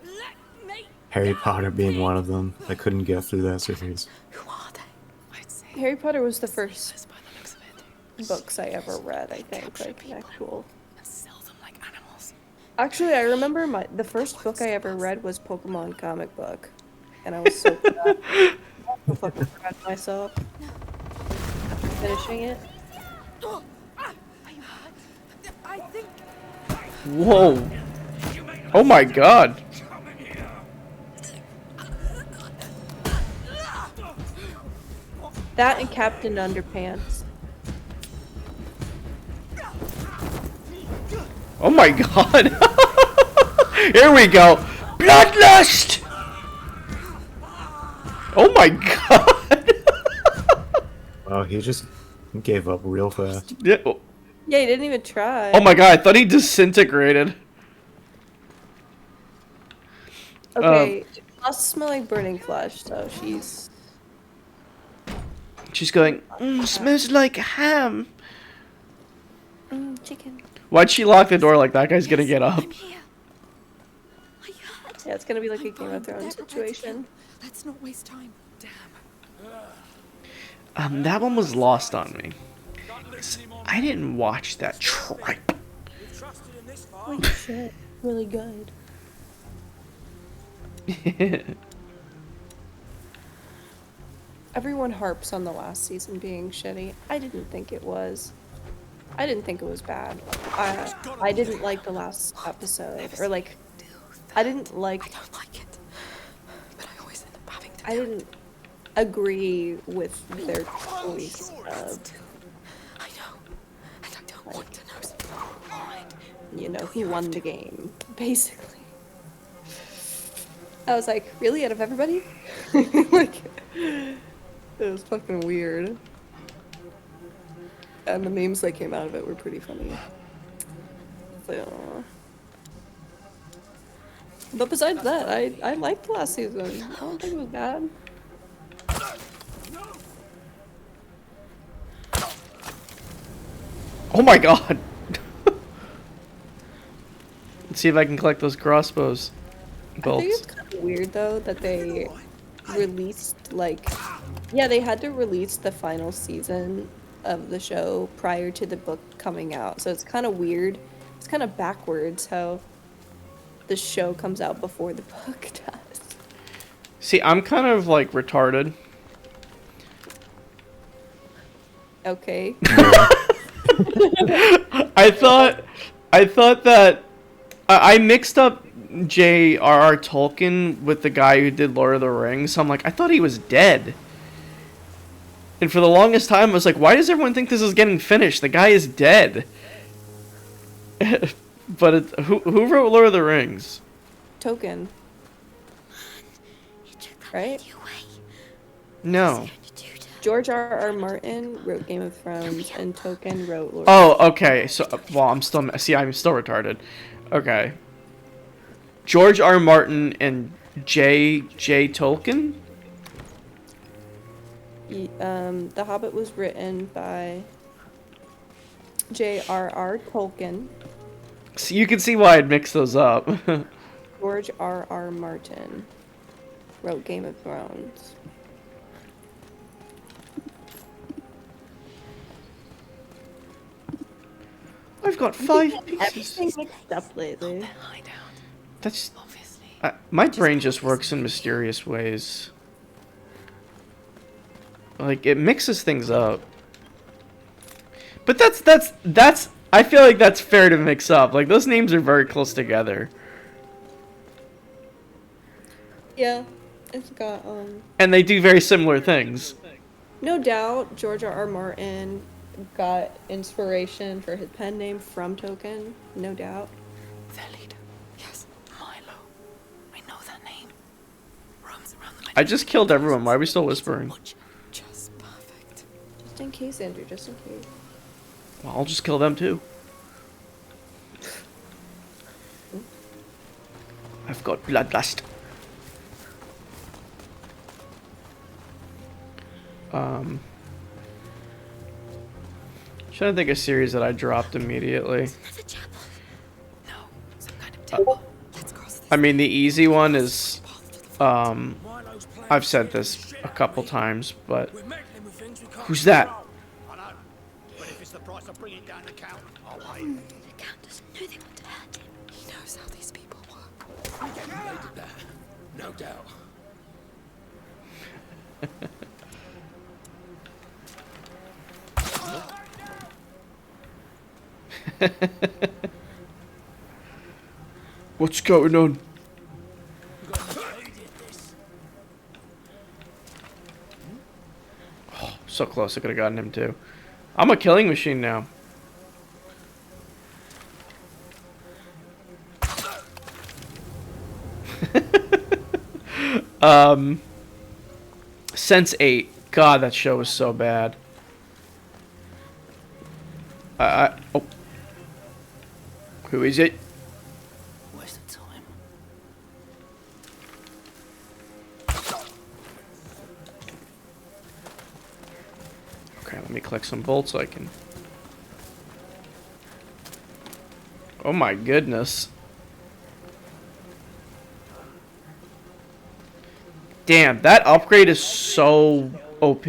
Harry Potter being one of them. I couldn't get through that series. Who are they? Harry Potter was the first books I ever read, I think, like an actual. Actually, I remember the first book I ever read was Pokemon comic book, and I was so proud. I'm fucking proud of myself after finishing it. I think Whoa. Oh my god. That and Captain Underpants. Oh my god. Here we go. Bloodlust. Oh my god. Wow, he just gave up real fast. Yeah. Yeah, he didn't even try. Oh my god, I thought he disintegrated. Okay, it must smell like burning flesh, so she's going, smells like ham. chicken. Why'd she lock the door like that guy's gonna get up? Yeah, it's gonna be like a Game of Thrones situation. let's not waste time. Damn. That one was lost on me. I didn't watch that tripe. Holy shit, really good. Everyone harps on the last season being shitty. I didn't think it was. I didn't think it was bad. I didn't like the last episode, or like, I didn't like. I don't like it, but I always end up having to. I didn't agree with their choice of I know. you know, he won the game, basically. I was like, really, out of everybody? Like, it was fucking weird. And the memes that came out of it were pretty funny. So, but besides that, I liked last season. I don't think it was bad. Oh my god! Let's see if I can collect those crossbows bolts. I think it's kind of weird though that they released like, yeah, they had to release the final season of the show prior to the book coming out. So it's kind of weird. It's kind of backwards how the show comes out before the book does. See, I'm kind of like retarded. Okay. I thought that I mixed up J.R.R. Tolkien with the guy who did Lord of the Rings. So I'm like, I thought he was dead. And for the longest time, I was like, why does everyone think this is getting finished? The guy is dead. But who wrote Lord of the Rings? Tolkien. Right? No. George R.R. Martin wrote Game of Thrones, and Tolkien wrote Lord. Oh, okay. So, well, I'm still retarded. Okay. George R. Martin and J. Tolkien? The Hobbit was written by J.R.R. Tolkien. So you can see why I'd mix those up. George R.R. Martin wrote Game of Thrones. I've got 5 pieces. Everything's mixed up lately. That's my brain just works in mysterious ways. Like it mixes things up. But that's I feel like that's fair to mix up. Like those names are very close together. Yeah, it's got And they do very similar things. no doubt George R.R. Martin got inspiration for his pen name from Tolkien, no doubt. Their leader. Yes, Milo. I know that name. Roams around the I just killed everyone. Why are we still whispering? Just perfect. Just in case, Andrew, just in case. Well, I'll just kill them too. I've got bloodlust. Trying to think of a series that I dropped immediately. I mean, the easy one is, I've said this a couple times, but who's that? But if it's the price of bringing down the count, I'll pay. The Count doesn't know they want to hurt him. He knows how these people work. They did that, no doubt. What's going on? Oh, so close. I could have gotten him too. I'm a killing machine now. Sense 8. God, that show was so bad. Oh. Who is it? Waste of time. Okay, let me collect some bolts so I can... Oh my goodness. Damn, that upgrade is so OP.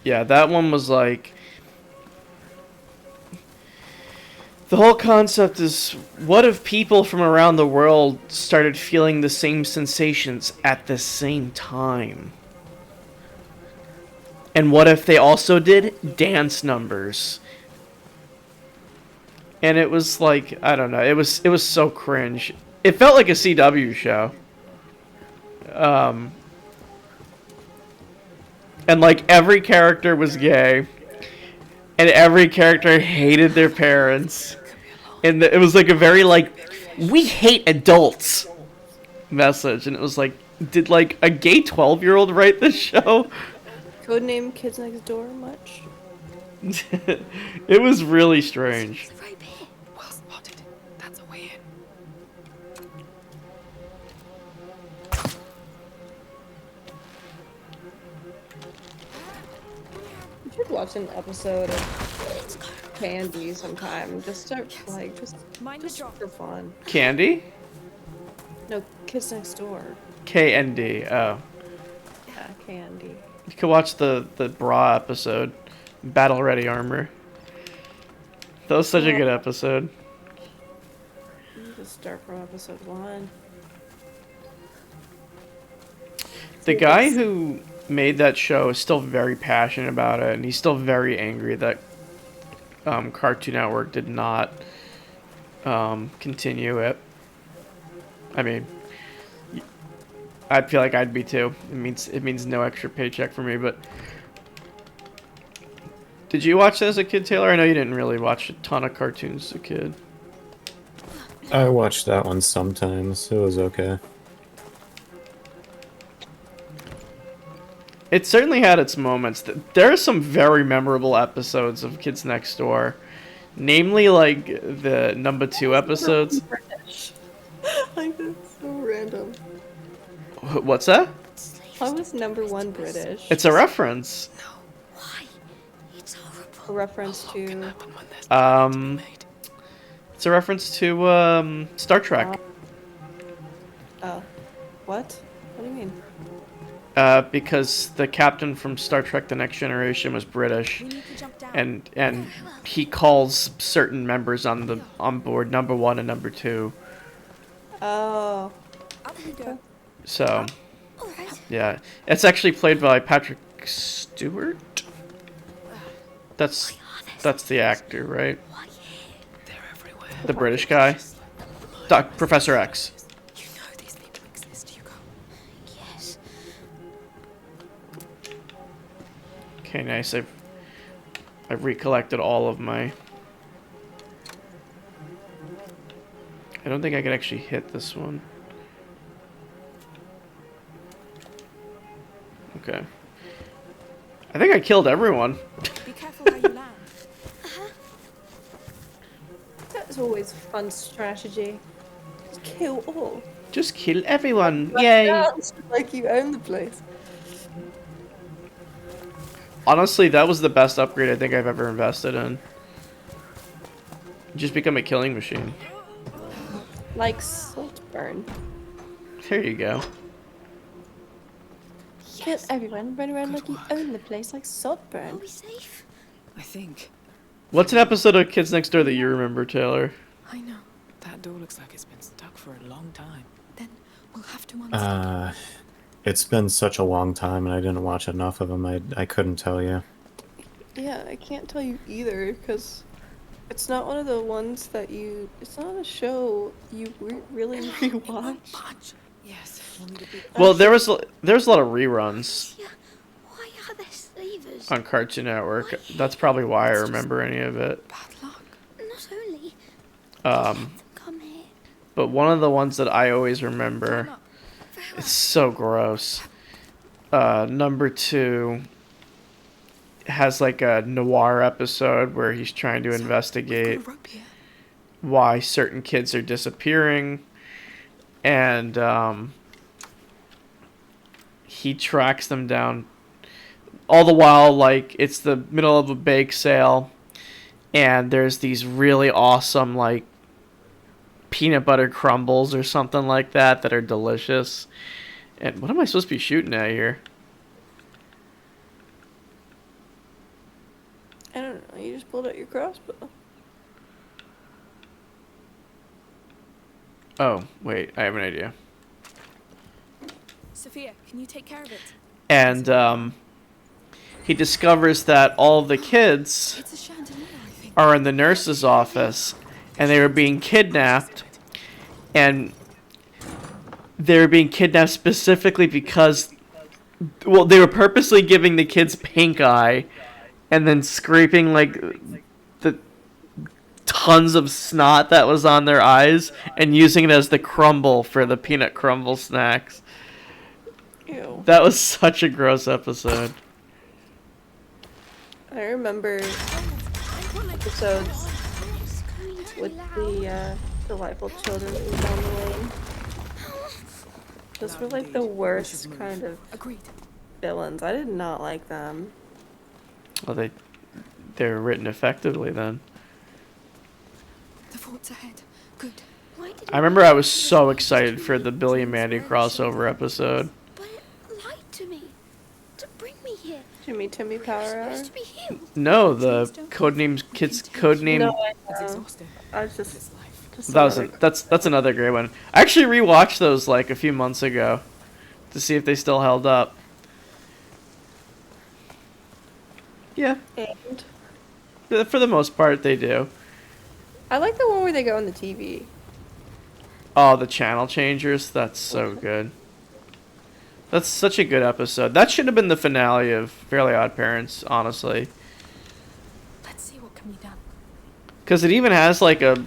Yeah, that one was like... The whole concept is, what if people from around the world started feeling the same sensations at the same time? And what if they also did dance numbers? And it was like, I don't know, it was so cringe. It felt like a CW show. And like every character was gay, and every character hated their parents, and it was like a very like, we hate adults message, and it was like, did like a gay 12-year-old write this show? Codename Kids Next Door much? It was really strange. Well spotted. That's a way in. You should watch an episode of Candy sometime. Just start like just for fun. Candy? No, Kids Next Door. KND. Oh, Yeah, Candy. you could watch the bra episode, Battle Ready Armor. That was such a good episode. You just start from episode 1. The guy who made that show is still very passionate about it, and he's still very angry that Cartoon Network did not continue it. I mean, I feel like I'd be too. It means no extra paycheck for me. But did you watch that as a kid, Taylor? I know you didn't really watch a ton of cartoons as a kid. I watched that one sometimes. It was okay. It certainly had its moments. There are some very memorable episodes of Kids Next Door. Namely, like, the number 2 episodes. Like, that's so random. What's that? I was number 1 British. It's a reference. A reference to... It's a reference to, Star Trek. Oh. What? What do you mean? Because the captain from Star Trek The Next Generation was British, and he calls certain members on board number 1 and number 2. Oh. So, yeah, it's actually played by Patrick Stewart. That's the actor, right? The British guy, Professor X. Okay, nice. I've recollected all of my... I don't think I could actually hit this one. Okay. I think I killed everyone. Be careful how you land. That's always a fun strategy. Just kill all. Just kill everyone. Yay. Sounds like you own the place. Honestly, that was the best upgrade I think I've ever invested in. Just become a killing machine. Like Saltburn. There you go. Kill everyone, run around like you own the place like Saltburn. Are we safe? I think. What's an episode of Kids Next Door that you remember, Taylor? I know. That door looks like it's been stuck for a long time. Then we'll have to unstuck it. It's been such a long time, and I didn't watch enough of them. I couldn't tell you. Yeah, I can't tell you either, because it's not one of the ones that you... It's not a show you really rewatch. Yes. Well, there was a lot of reruns Why are there slavers? on Cartoon Network. That's probably why I remember any of it. Not only. Come here. But one of the ones that I always remember, it's so gross. Number 2 has like a noir episode where he's trying to investigate why certain kids are disappearing, and he tracks them down. All the while, like, it's the middle of a bake sale, and there's these really awesome, like, peanut butter crumbles or something like that that are delicious. And what am I supposed to be shooting at here? I don't know, you just pulled out your crossbow. Oh, wait, I have an idea. Sophia, can you take care of it? And he discovers that all of the kids It's a chandelier, I think. are in the nurse's office, and they were being kidnapped, and they were being kidnapped specifically because, well, they were purposely giving the kids pink eye and then scraping like the tons of snot that was on their eyes and using it as the crumble for the peanut crumble snacks. Ew. That was such a gross episode. I remember episodes with the delightful children from down the lane. Those were like the worst kind of villains. I did not like them. Well, they were written effectively then. The fort's ahead. Good. I remember I was so excited for the Billy and Mandy crossover episode. But it lied to me. To bring me here. Jimmy Timmy Power Hour? Supposed to be healed. No, the codename kids codename. No, I know. I was just That's another great one. I actually rewatched those like a few months ago to see if they still held up. Yeah. And For the most part, they do. I like the one where they go on the TV. Oh, the channel changers. That's so good. That's such a good episode. That should have been the finale of Fairly Odd Parents, honestly. Let's see what can be done. Because it even has like a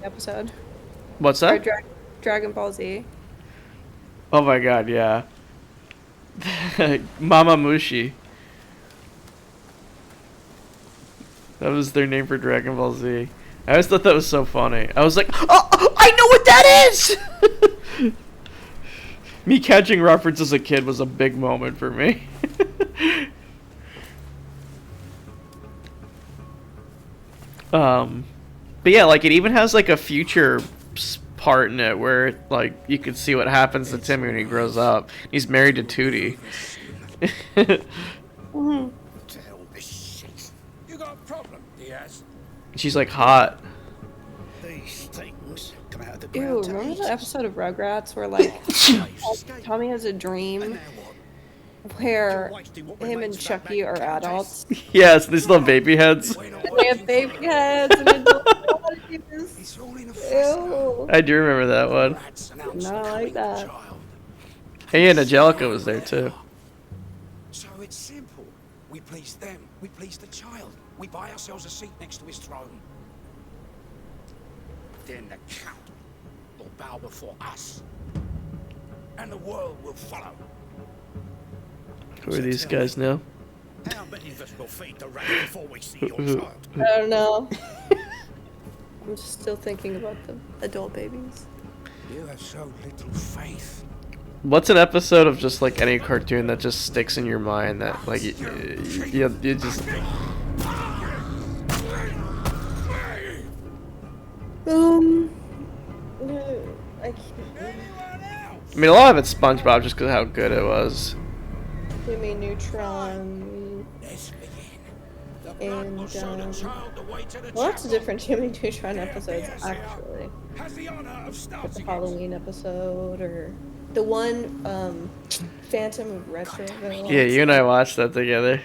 episode. What's Or that? Dragon Ball Z. Oh my god, yeah. Mama Mushi. That was their name for Dragon Ball Z. I always thought that was so funny. I was like, oh, I know what that is! Me catching reference as a kid was a big moment for me. But yeah, like it even has like a future part in it where like you can see what happens to Timmy when he grows up. He's married to Tootie. You got a problem, Diaz? She's like hot. These things come out of the Ew, ground. remember the episode of Rugrats where like Tommy has a dream where him and Chucky are adults? Yes, they still have baby heads. And they have baby heads and it's ew. I do remember that one. Not like that. Hey, and Angelica was there too. So it's simple. We please them. We please the child. We buy ourselves a seat next to his throne. Then the count will bow before us. And the world will follow. Who are these guys now? How many of us will feed the rat before we see your child? I don't know. I'm just still thinking about the adult babies. You have so little faith. What's an episode of just like any cartoon that just sticks in your mind that like you just I can't. I mean, a lot of it's SpongeBob just because of how good it was. Jimmy Neutron. And lots of different Jimmy Neutron episodes actually. Like the Halloween episode or the one Phantom of Retroville. Yeah, you and I watched that together.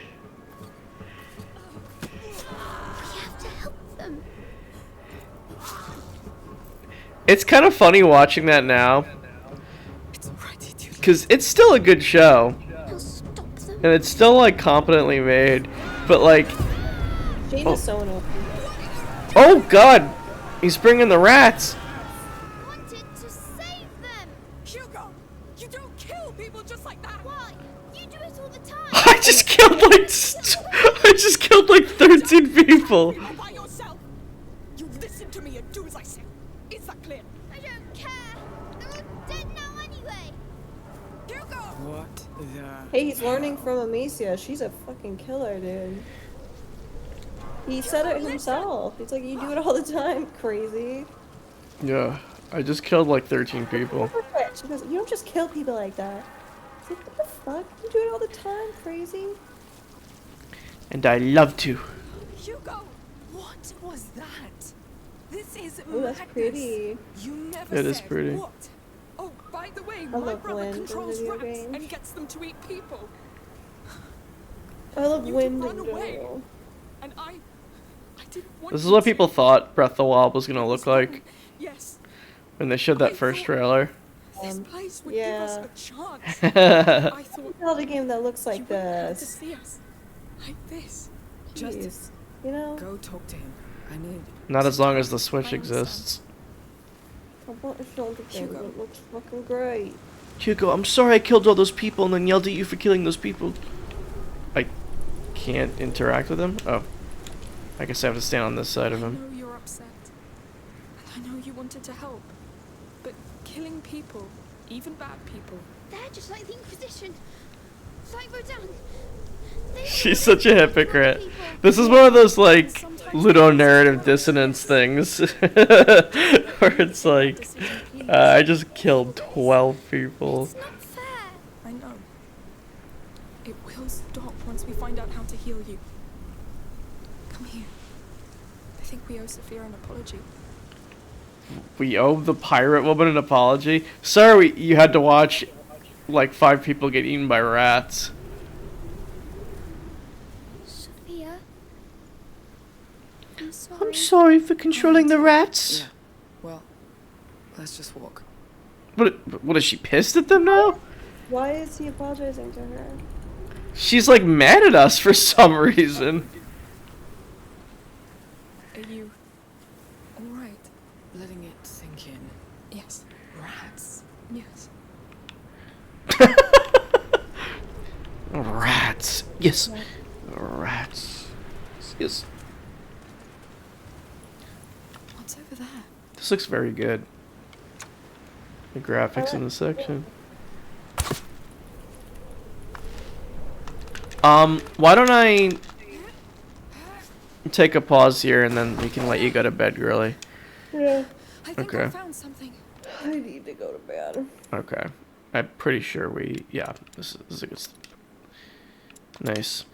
It's kind of funny watching that now. Because it's still a good show. And it's still, like, competently made. But, like... Jane is so annoying. Oh, God! He's bringing the rats! Hugo, you don't kill people just like that. Why? You do it all the time. I just killed, like, 13 people! By yourself. You listen to me and do as I say. Is that clear? I don't care. They're all dead now anyway. Hugo! What the... Hey, he's learning from Amicia. She's a fucking killer, dude. He said it himself. He's like, you do it all the time, crazy. Yeah, I just killed, like, 13 people. She goes, you don't just kill people like that. He's like, what the fuck? You do it all the time, crazy. And I love to. Hugo, what was that? This is Ooh, that's madness. pretty. You never It is said pretty. what. Oh, by the way, I my love brother wind in controls video rats games. and gets them to eat people. I love You wind can in run away. general. And I didn't want This is you what to. people thought Breath of the Wild was gonna look like Yes. when they showed that first trailer. This place would yeah. give us a chance. I thought Build a game that looks you like wouldn't have to this. see us like this. Jeez. Just You know? go talk to him. I need. Not as long as the Switch I understand. exists. I want to show the game. Hugo. It looks fucking great. Hugo, I'm sorry I killed all those people and then yelled at you for killing those people. I can't interact with him? Oh. I guess I have to stand on this side of I him. know you're upset. And I know you wanted to help. But killing people, even bad people, They're just like the Inquisition. Like Rodan. She's such a hypocrite. This is one of those, like, ludonarrative dissonance things. Where it's like, I just killed 12 people. It's not fair. I know. It will stop once we find out how to heal you. Come here. I think we owe Sophia an apology. We owe the pirate woman an apology. Sorry you had to watch, like, 5 people get eaten by rats. Sophia. I'm sorry. I'm sorry for controlling the rats. Yeah. Well, let's just walk. What is she pissed at them now? Why is he apologizing to her? She's like mad at us for some reason. Are you alright? Letting it sink in. Yes. Rats. Yes. Rats. Yes. Rats. Yes. What's over there? This looks very good. The graphics in the section. Why don't I take a pause here and then we can let you go to bed, girly. Yeah. I think Okay. I found something. I need to go to bed. Okay. I'm pretty sure yeah, this is a good nice.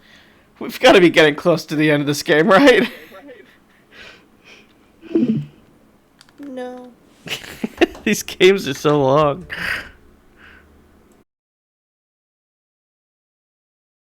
We've got to be getting close to the end of this game, right? No. These games are so long.